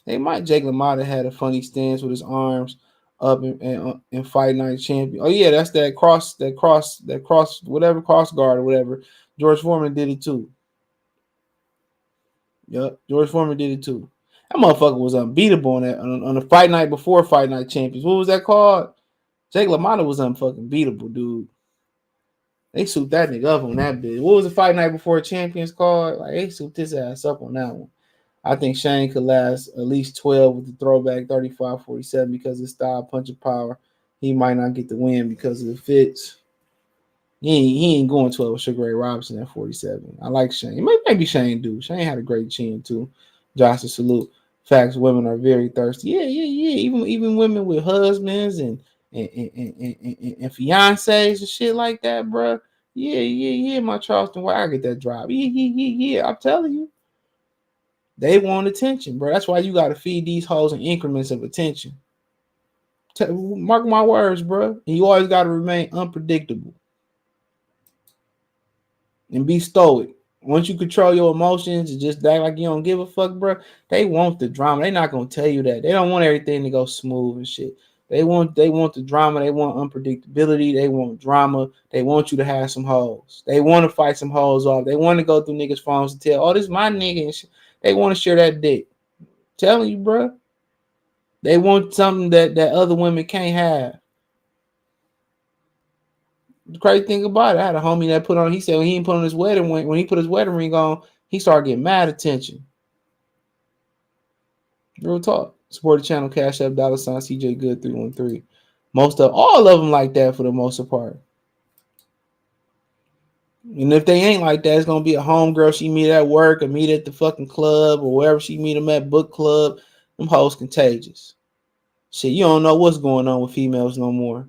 A: They might. Jake LaMotta had a funny stance with his arms up in Fight Night Champion. Oh yeah, that's that cross, whatever, cross guard or whatever. George Foreman did it too. Yep, George Foreman did it too. That motherfucker was unbeatable on the Fight Night before Fight Night Champions. What was that called? Jake LaMotta was unfucking beatable, dude. They suit that nigga up on that bitch. What was the Fight Night before Champions called? Like they suit his ass up on that one. I think Shane could last at least 12 with the throwback 35-47 because of his style, punch and power. He might not get the win because of the fits. He ain't going 12 with Sugar Ray Robinson at 47. I like Shane. Maybe Shane do. Shane had a great chin too. Josh to salute. Facts, women are very thirsty. Yeah. Even women with husbands and fiancés and shit like that, bro. Yeah. My Charleston, why I get that drop? Yeah. I'm telling you. They want attention, bro. That's why you got to feed these hoes in increments of attention. Mark my words, bro. And you always got to remain unpredictable and be stoic. Once you control your emotions and just act like you don't give a fuck, bro, they want the drama. They're not gonna tell you that. They don't want everything to go smooth and shit. They want the drama. They want unpredictability. They want drama. They want you to have some hoes. They want to fight some hoes off. They want to go through niggas' phones and tell, oh, this is my nigga and shit. They want to share that dick. I'm telling you, bro. They want something that other women can't have. The crazy thing about it, I had a homie that put on. He said when he didn't put on his wedding when he put his wedding ring on, he started getting mad attention. Real talk. Support the channel. Cash App $ CJ Good 313. All of them like that for the most part. And if they ain't like that, it's gonna be a homegirl she meet at work or meet at the fucking club or wherever she meet them at, book club. Them hoes contagious. Shit, you don't know what's going on with females no more.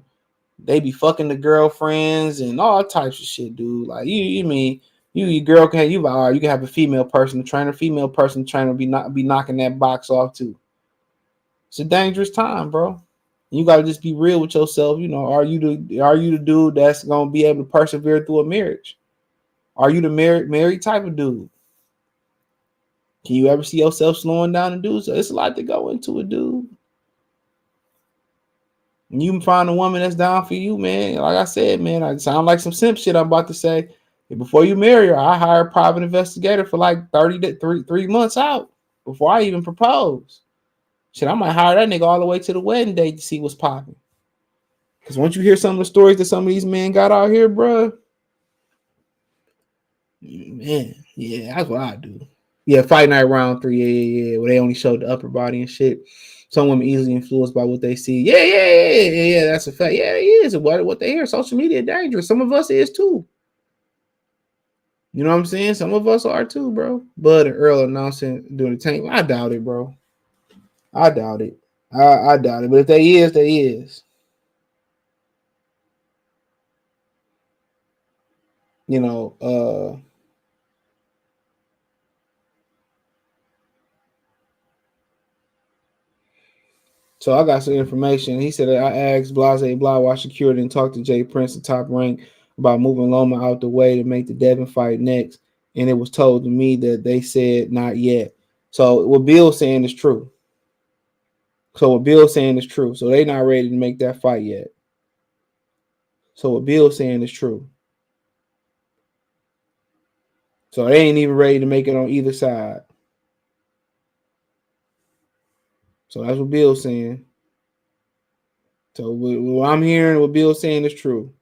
A: They be fucking the girlfriends and all types of shit, dude. Like you mean your girl can you can have a female person trainer, be knocking that box off too. It's a dangerous time, bro. You gotta just be real with yourself. You know, are you the dude that's gonna be able to persevere through a marriage? Are you the married type of dude? Can you ever see yourself slowing down and do so? It's a lot to go into it, dude. And you find a woman that's down for you, man. Like I said, man, I sound like some simp shit I'm about to say. Before you marry her, I hire a private investigator for like 3 months out before I even propose. Shit, I might hire that nigga all the way to the wedding date to see what's popping. Because once you hear some of the stories that some of these men got out here, bro, man, yeah, that's what I do. Yeah, Fight Night round 3, yeah, where they only showed the upper body and shit. Some women easily influenced by what they see. Yeah, that's a fact. Yeah, it is. What they hear, social media dangerous. Some of us is too. You know what I'm saying? Some of us are too, bro. Bud and Earl announcing doing the tank. I doubt it, bro. I doubt it. I doubt it. But if they is, they is. You know, so I got some information. He said I asked Blase Blah why Shakir didn't talk to Jay Prince and Top Rank about moving Loma out the way to make the Devin fight next. And it was told to me that they said not yet. So what Bill's saying is true. So they not ready to make that fight yet. So what Bill's saying is true. So they ain't even ready to make it on either side. So that's what Bill's saying. So what I'm hearing, what Bill's saying is true.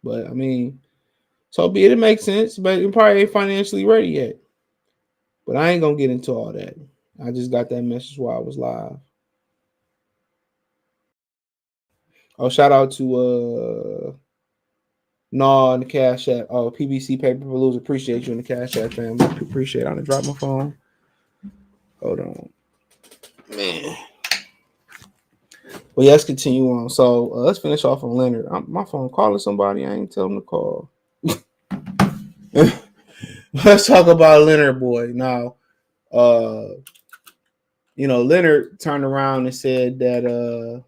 A: But I mean, so be it. It makes sense, but it probably ain't financially ready yet. But I ain't gonna get into all that. I just got that message while I was live. Oh, shout out to Nah in the Cash App. Oh, PBC Paper Blues. Appreciate you in the Cash App, family. Appreciate it. I'm gonna drop my phone. Hold on. Man. Well, yeah, let's continue on. So let's finish off on Leonard. My phone calling somebody. I ain't tell him to call. Let's talk about Leonard, boy. Now, Leonard turned around and said that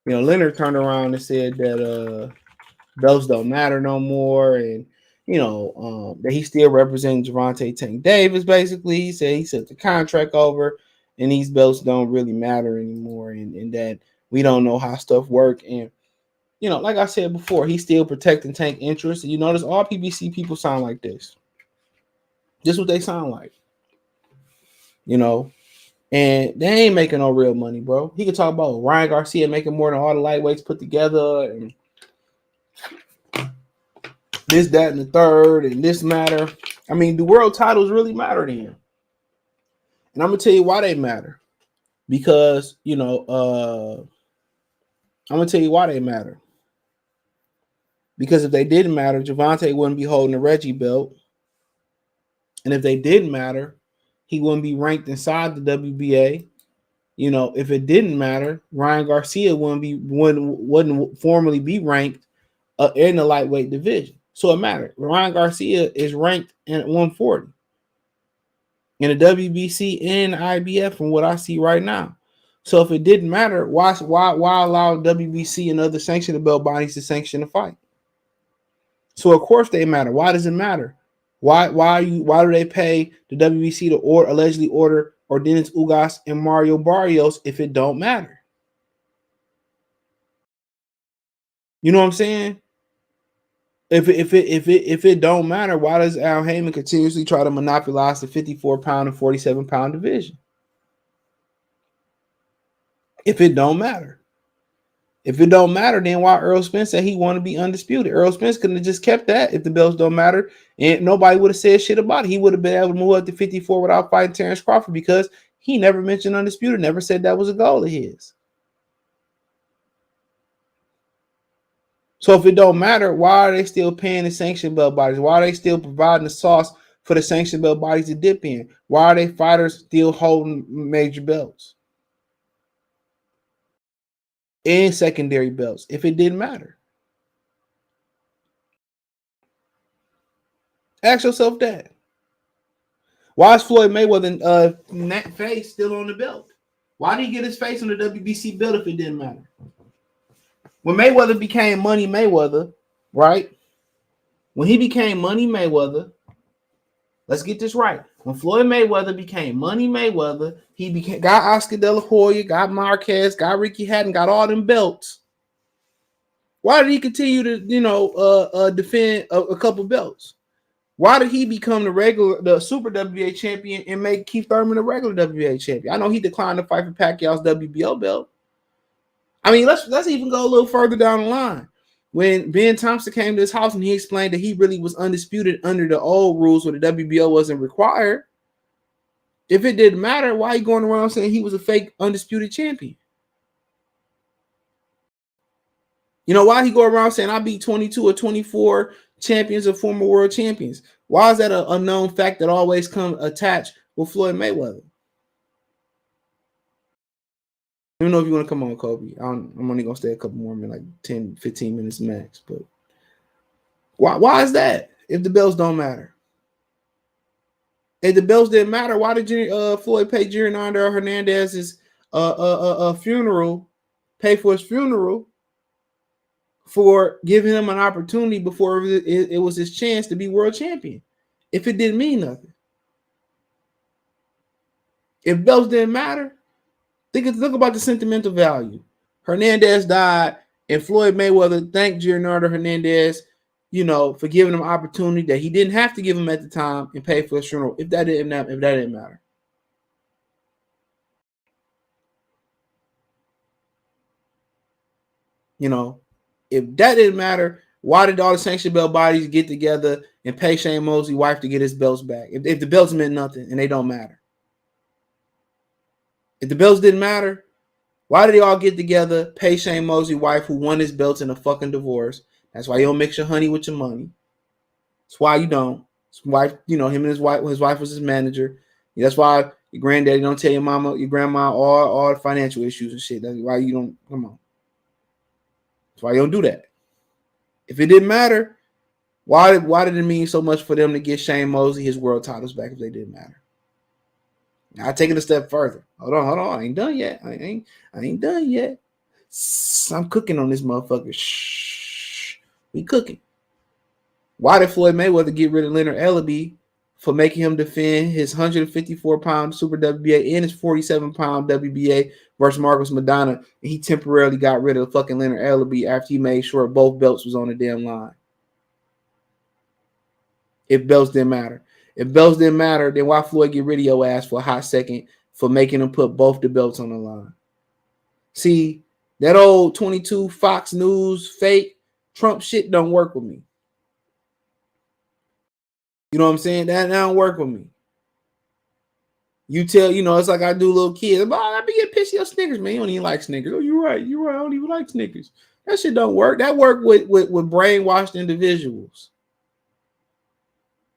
A: Leonard turned around and said that belts don't matter no more. And, that he still representing Gervonta Tank Davis. Basically, he said the contract over, and these belts don't really matter anymore, and that we don't know how stuff work. And like I said before, he's still protecting Tank interests. You notice all PBC people sound like this. This is what they sound like. And they ain't making no real money, bro. He could talk about Ryan Garcia making more than all the lightweights put together, and this, that, and the third, and this matter. I mean, the world titles really matter to him. And I'm gonna tell you why they matter. Because, I'm gonna tell you why they matter. Because if they didn't matter, Gervonta wouldn't be holding the Reggie belt. And if they didn't matter, he wouldn't be ranked inside the WBA. If it didn't matter, Ryan Garcia wouldn't formally be ranked in the lightweight division. So it mattered. Ryan Garcia is ranked at 140 in the WBC and IBF from what I see right now. So if it didn't matter, why allow WBC and other sanctioned belt bodies to sanction the fight? So of course they matter. Why does it matter? Why do they pay the WBC to allegedly order Ordenis Ugas and Mario Barrios if it don't matter? You know what I'm saying? If it don't matter, why does Al Heyman continuously try to monopolize the 54-pound and 47-pound division? If it don't matter. If it don't matter, then why Earl Spence said he wanted to be undisputed? Earl Spence couldn't have just kept that if the belts don't matter, and nobody would have said shit about it. He would have been able to move up to 54 without fighting Terrence Crawford because he never mentioned undisputed, never said that was a goal of his. So if it don't matter, why are they still paying the sanctioned belt bodies? Why are they still providing the sauce for the sanctioned belt bodies to dip in? Why are they fighters still holding major belts and secondary belts if it didn't matter? Ask yourself that. Why is Floyd Mayweather face still on the belt? Why did he get his face on the WBC belt if it didn't matter? When Mayweather became Money Mayweather, right? When he became Money Mayweather, let's get this right. When Floyd Mayweather became Money Mayweather, he got Oscar De La Hoya, got Marquez, got Ricky Hatton, got all them belts. Why did he continue to, defend a couple belts? Why did he become the Super WBA champion and make Keith Thurman the regular WBA champion? I know he declined to fight for Pacquiao's WBO belt. I mean, let's even go a little further down the line. When Ben Thompson came to his house and he explained that he really was undisputed under the old rules where the WBO wasn't required, if it didn't matter, why are you going around saying he was a fake undisputed champion? Why he go around saying I beat 22 or 24 champions or former world champions? Why is that a known fact that always come attached with Floyd Mayweather? I don't know if you want to come on, Kobe. I'm only going to stay a couple more minutes, like 10, 15 minutes max. But why is that if the belts don't matter? If the belts didn't matter, why did Floyd pay Gervonta Hernandez's funeral, pay for his funeral, for giving him an opportunity before it was his chance to be world champion? If it didn't mean nothing. If belts didn't matter, think about the sentimental value. Hernandez died, and Floyd Mayweather thanked Gervonta Hernandez, for giving him an opportunity that he didn't have to give him at the time and pay for his funeral. If that didn't matter. If that didn't matter, why did all the sanctioned belt bodies get together and pay Shane Mosley's wife to get his belts back? If the belts meant nothing and they don't matter. If the belts didn't matter, why did they all get together, pay Shane Mosley's wife who won his belts in a fucking divorce? That's why you don't mix your honey with your money. That's why you don't. His wife, him and his wife was his manager. That's why your granddaddy don't tell your mama, your grandma all the financial issues and shit. That's why you don't, come on. That's why you don't do that. If it didn't matter, why did it mean so much for them to get Shane Mosley his world titles back if they didn't matter? Now, I take it a step further. Hold on. I ain't done yet. I ain't done yet. I'm cooking on this motherfucker. Shh. We cooking. Why did Floyd Mayweather get rid of Leonard Ellaby for making him defend his 154-pound Super WBA and his 47-pound WBA versus Marcos Maidana? And he temporarily got rid of fucking Leonard Ellaby after he made sure both belts was on the damn line. If belts didn't matter. If belts didn't matter, then why Floyd get rid of your ass for a hot second for making him put both the belts on the line? See, that old 22 Fox News fake Trump shit don't work with me. You know what I'm saying? That don't work with me. You tell, it's like I do little kids. I be getting pissed at your Snickers, man. You don't even like Snickers. Oh, you're right. I don't even like Snickers. That shit don't work. That work with brainwashed individuals.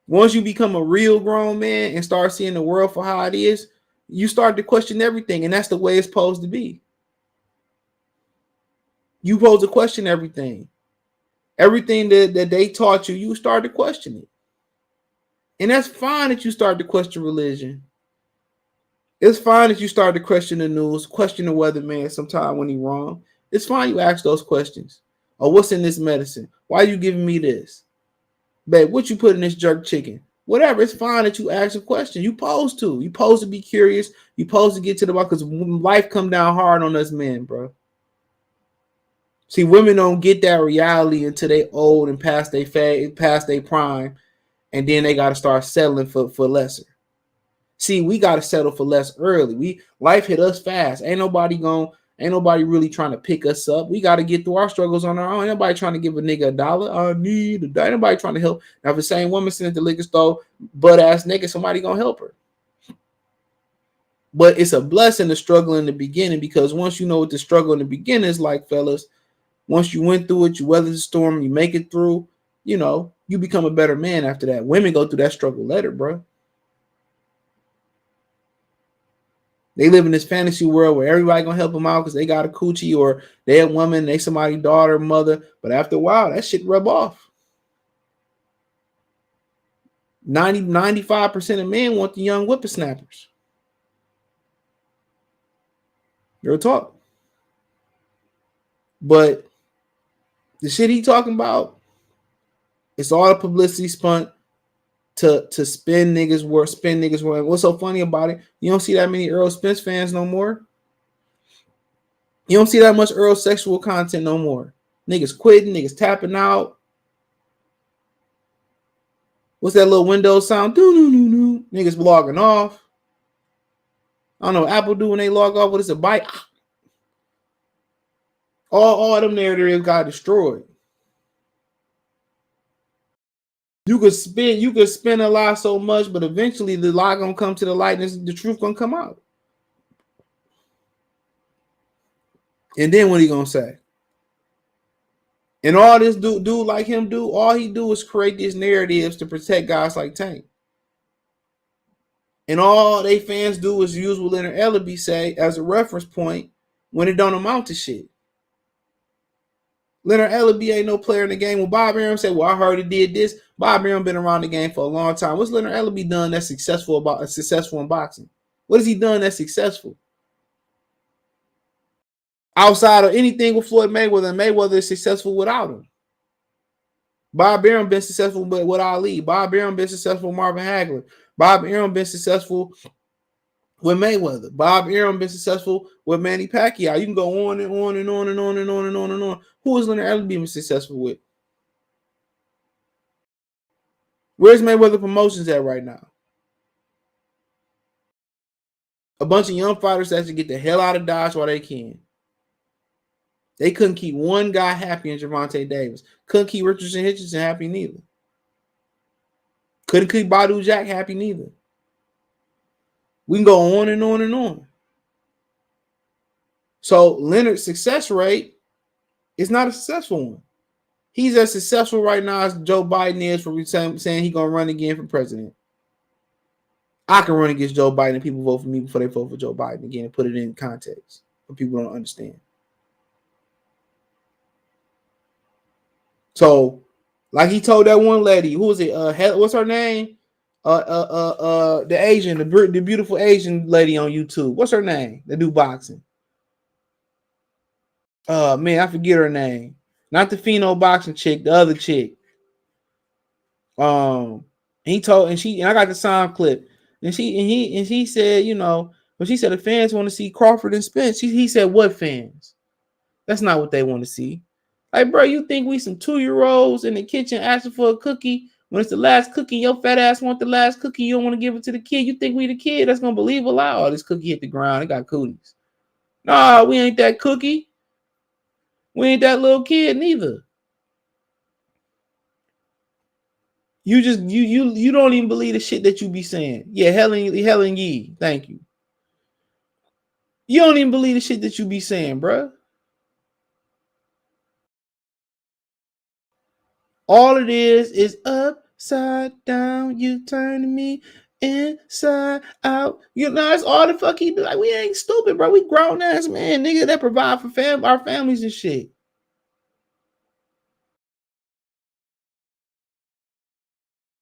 A: Once you become a real grown man and start seeing the world for how it is, you start to question everything, and that's the way it's supposed to be. You supposed to question everything. Everything that they taught you, you start to question it. And that's fine that you start to question religion. It's fine that you start to question the news, question the weatherman sometime when he's wrong. It's fine you ask those questions. Oh, what's in this medicine? Why are you giving me this? Babe, what you put in this jerk chicken? Whatever, it's fine that you ask a question. You supposed to. You supposed to be curious. You supposed to get to the bottom because life come down hard on us men, bro. See, women don't get that reality until they old and past their prime, and then they got to start settling for lesser. See, we got to settle for less early. Life hit us fast. Ain't nobody really trying to pick us up. We got to get through our struggles on our own. Ain't nobody trying to give a nigga $1. I need $1. Ain't nobody trying to help. Now, if the same woman sitting at the liquor store, butt ass nigga, somebody gonna help her. But it's a blessing to struggle in the beginning, because once you know what the struggle in the beginning is like, fellas, once you went through it, you weather the storm, you make it through, you become a better man after that. Women go through that struggle later, bro. They live in this fantasy world where everybody gonna help them out because they got a coochie or they a woman, they somebody's daughter, mother. But after a while, that shit rub off. 95% of men want the young whippersnappers. Real talk. But the shit he talking about, it's all a publicity stunt to spin niggas word. What's so funny about it? You don't see that many Earl Spence fans no more. You don't see that much Earl sexual content no more. Niggas quitting, niggas tapping out. What's that little Windows sound? Doo-doo-doo-doo. Niggas logging off. I don't know what Apple do when they log off. What is a bite? All them narratives got destroyed. You could spin a lie so much, but eventually the lie gonna come to the light and the truth gonna come out. And then what he gonna say? And all this dude like him do, all he do is create these narratives to protect guys like Tank. And all they fans do is use what Leonard Ellaby say as a reference point when it don't amount to shit. Leonard Ellaby ain't no player in the game. When Bob Arum said, well, I heard he did this. Bob Arum been around the game for a long time. What's Leonard Ellaby done that's successful in boxing? What has he done that's successful? Outside of anything with Floyd Mayweather, and Mayweather is successful without him. Bob Arum been successful with Ali. Bob Arum been successful with Marvin Hagler. Bob Arum been successful with Mayweather. Bob Arum been successful with Manny Pacquiao. You can go on and on and on and on and on and on and on. Who is Leonard Ellaby been successful with? Where's Mayweather Promotions at right now? A bunch of young fighters that should get the hell out of Dodge while they can. They couldn't keep one guy happy in Gervonta Davis. Couldn't keep Richardson Hitchison happy neither. Couldn't keep Badu Jack happy neither. We can go on and on and on. So Leonard's success rate is not a successful one. He's as successful right now as Joe Biden is for saying he's going to run again for president. I can run against Joe Biden and people vote for me before they vote for Joe Biden again and put it in context but people don't understand. So, like he told that one lady, who was it? What's her name? The Asian, the beautiful Asian lady on YouTube. What's her name? That do boxing. Man, I forget her name. Not the pheno boxing chick, the other chick. He told and I got the sound clip. And she said, but she said the fans want to see Crawford and Spence. He said, what fans? That's not what they want to see. Like, bro, you think we some 2-year-olds in the kitchen asking for a cookie when it's the last cookie? Your fat ass want the last cookie. You don't want to give it to the kid. You think we the kid that's gonna believe a lie? Oh, this cookie hit the ground. It got cooties. Nah, we ain't that cookie. We ain't that little kid neither. You don't even believe the shit that you be saying. Yeah, Helen Yee. Thank you. You don't even believe the shit that you be saying, bro. All it is upside down. You turn me inside out. That's all the fuck he do. Like, we ain't stupid, bro. We grown ass man, nigga, that provide for our families and shit.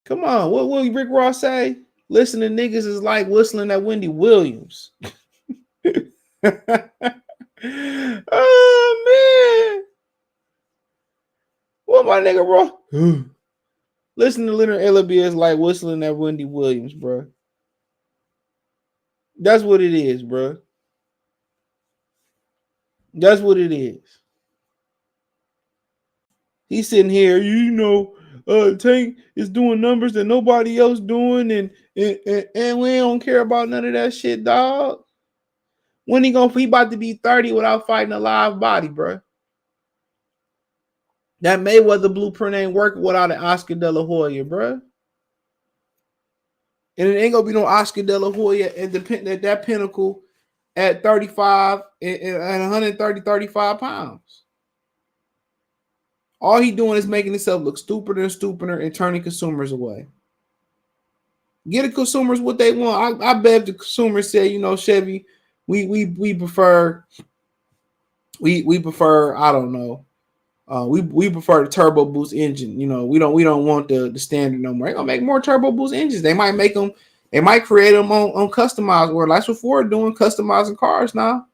A: Come on, what will Rick Ross say? Listening to niggas is like whistling at Wendy Williams. Oh man. What my nigga Ross? Listen to Leonard Ellaby is like whistling at Wendy Williams, bro. That's what it is, bro. That's what it is. He's sitting here, Tank is doing numbers that nobody else doing, and we don't care about none of that shit, dog. When he about to be 30 without fighting a live body, bro. That Mayweather blueprint ain't working without an Oscar De La Hoya, bro. And it ain't gonna be no Oscar De La Hoya at that pinnacle at 35 and 130, 35 pounds. All he doing is making himself look stupider and stupider and turning consumers away. Get the consumers what they want. I bet if the consumers say, Chevy, we prefer I don't know. We prefer the turbo boost engine. We don't want the standard no more. They're gonna make more turbo boost engines. They might make them. They might create them on customized, or that's what Ford doing, customizing cars now.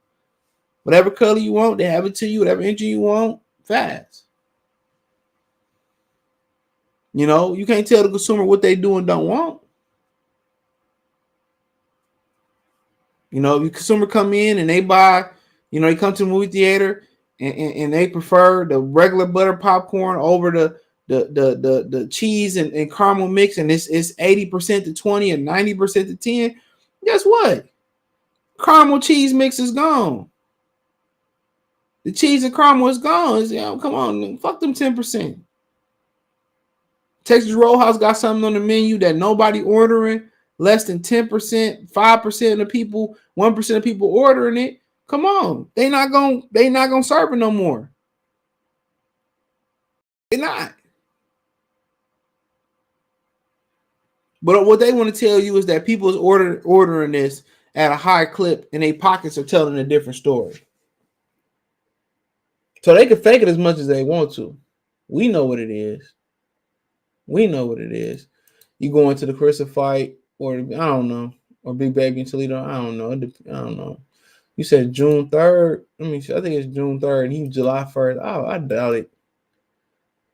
A: Whatever color you want, they have it to you. Whatever engine you want, fast. You can't tell the consumer what they do and don't want. If the consumer come in and they buy, they come to the movie theater and they prefer the regular butter popcorn over the cheese and caramel mix, and it's 80% to 20 and 90% to 10. Guess what? Caramel cheese mix is gone. The cheese and caramel is gone. Come on, fuck them 10%. Texas Roadhouse got something on the menu that nobody ordering. Less than 10%, 5% of people, 1% of people ordering it. Come on, they not gonna serve it no more. They're not. But what they want to tell you is that people is ordering this at a high clip, and their pockets are telling a different story. So they can fake it as much as they want to. We know what it is. You go into the Carissa fight, or I don't know, or Big Baby in Toledo. I don't know. You said June 3rd. Let me see. I think it's June 3rd. And he's July 1st. Oh, I doubt it.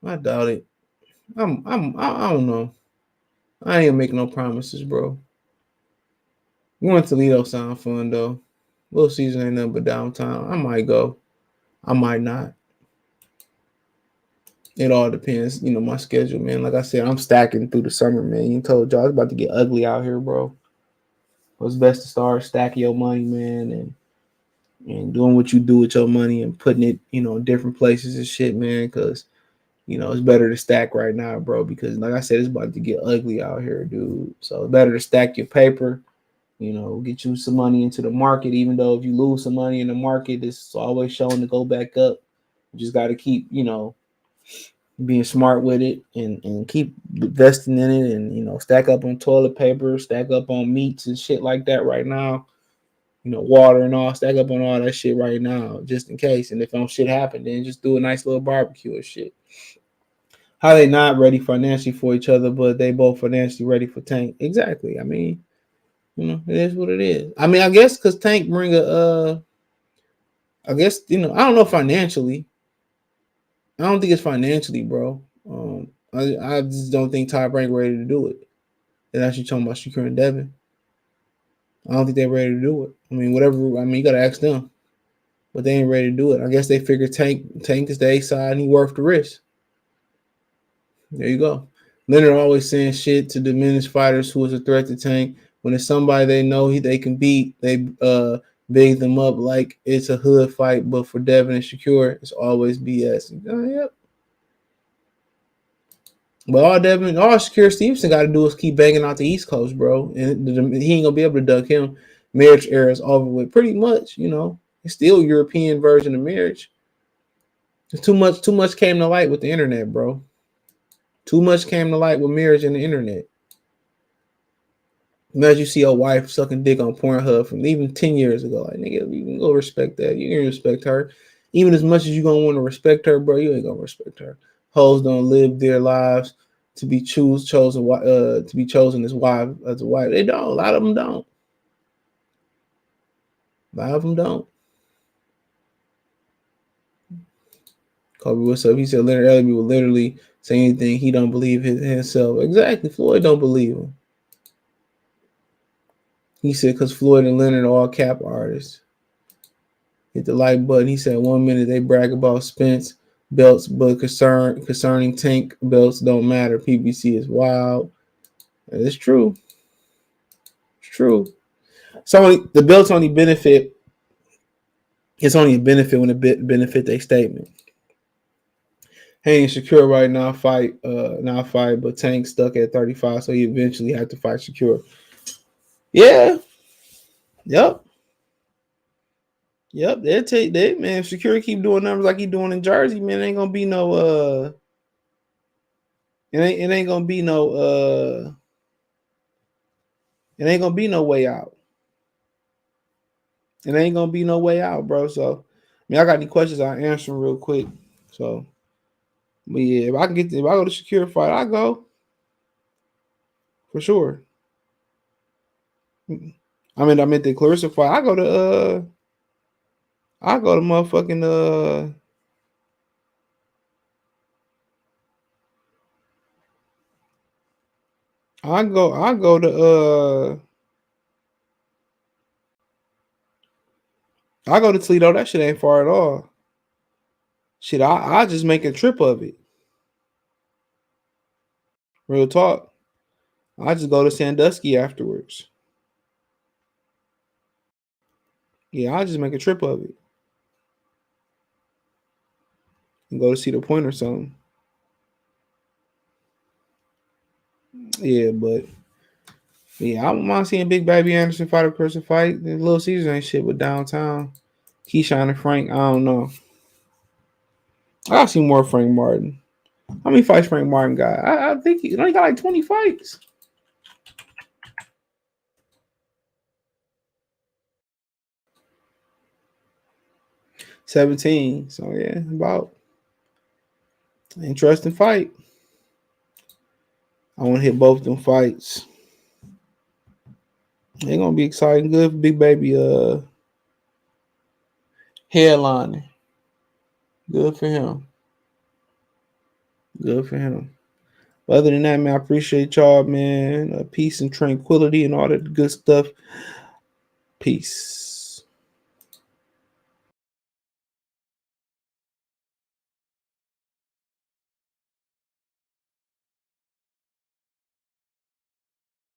A: I don't know. I ain't making no promises, bro. Going to Toledo sound fun though. Little season ain't nothing but downtown. I might go. I might not. It all depends, my schedule, man. Like I said, I'm stacking through the summer, man. You told y'all it's about to get ugly out here, bro. It's best to start stacking your money, man, and doing what you do with your money and putting it, in different places and shit, man. Because it's better to stack right now, bro. Because like I said, it's about to get ugly out here, dude. So it's better to stack your paper. Get you some money into the market. Even though if you lose some money in the market, it's always showing to go back up. You just got to keep, being smart with it and keep investing in it, and stack up on toilet paper, stack up on meats and shit like that right now, water and all, stack up on all that shit right now just in case. And if some shit happen, then just do a nice little barbecue or shit. How they not ready financially for each other, but they both financially ready for Tank? Exactly. I mean, it is what it is. I mean, I guess because Tank bring I guess, I don't know financially. I don't think it's financially, bro. I just don't think Top Rank ready to do it. They're actually talking about Shakir and Devin. I don't think they're ready to do it. I mean, whatever. I mean, you gotta ask them, but they ain't ready to do it. I guess they figure Tank is the A side and he worth the risk. There you go. Leonard always saying shit to diminish fighters who is a threat to Tank. When it's somebody they know they can beat, they big them up like it's a hood fight. But for Devin and Shakur, it's always BS. Yep. But all Shakir Stevenson got to do is keep banging out the East Coast, bro. And he ain't gonna be able to duck him. Marriage era is over with, pretty much. You know, it's still European version of marriage. Too much came to light with the internet, bro. Too much came to light with marriage and the internet. Imagine you see your wife sucking dick on Pornhub from even 10 years ago. Like, nigga, you can go respect that. You can respect her. Even as much as you gonna want to respect her, bro, you ain't gonna respect her. Hoes don't live their lives to be chosen as a wife. They don't. A lot of them don't. A lot of them don't. Kobe, what's up? He said Leonard Ellerby will literally say anything. He don't believe himself. Exactly. Floyd don't believe him. He said because Floyd and Leonard are all cap artists. Hit the like button. He said 1 minute they brag about Spence belts, but concerning Tank belts don't matter. PBC is wild. It's true. It's true. So the belts only benefit. It's only a benefit when it benefit their statement. Haney and Shakir right now fight, but Tank stuck at 35, so he eventually had to fight Shakir. Yeah. Yep. They'll take that, man. If Shakir keep doing numbers like he doing in Jersey, man, it ain't gonna be no it ain't gonna be no it ain't gonna be no way out. It ain't gonna be no way out, bro. So I mean, I got any questions, I'll answer them real quick. So but yeah, if I go to Shakir fight, I go. For sure. I meant the Clarissa fight. I go to motherfucking I go to Toledo. That shit ain't far at all. Shit, I just make a trip of it. Real talk. I just go to Sandusky afterwards. Yeah, I just make a trip of it. And go to Cedar Point or something. Yeah, but yeah, I don't mind seeing Big Baby Anderson fight a person fight. The Little Caesars ain't shit with downtown. Keyshawn and Frank, I don't know. I gotta see more Frank Martin. How many fights Frank Martin got? I think he only got like 20 fights. 17. So yeah, about interesting fight. I want to hit both them fights. They're gonna be exciting. Good for Big Baby headlining. Good for him. Good for him. But other than that, man, I appreciate y'all, man. Peace and tranquility and all that good stuff. Peace.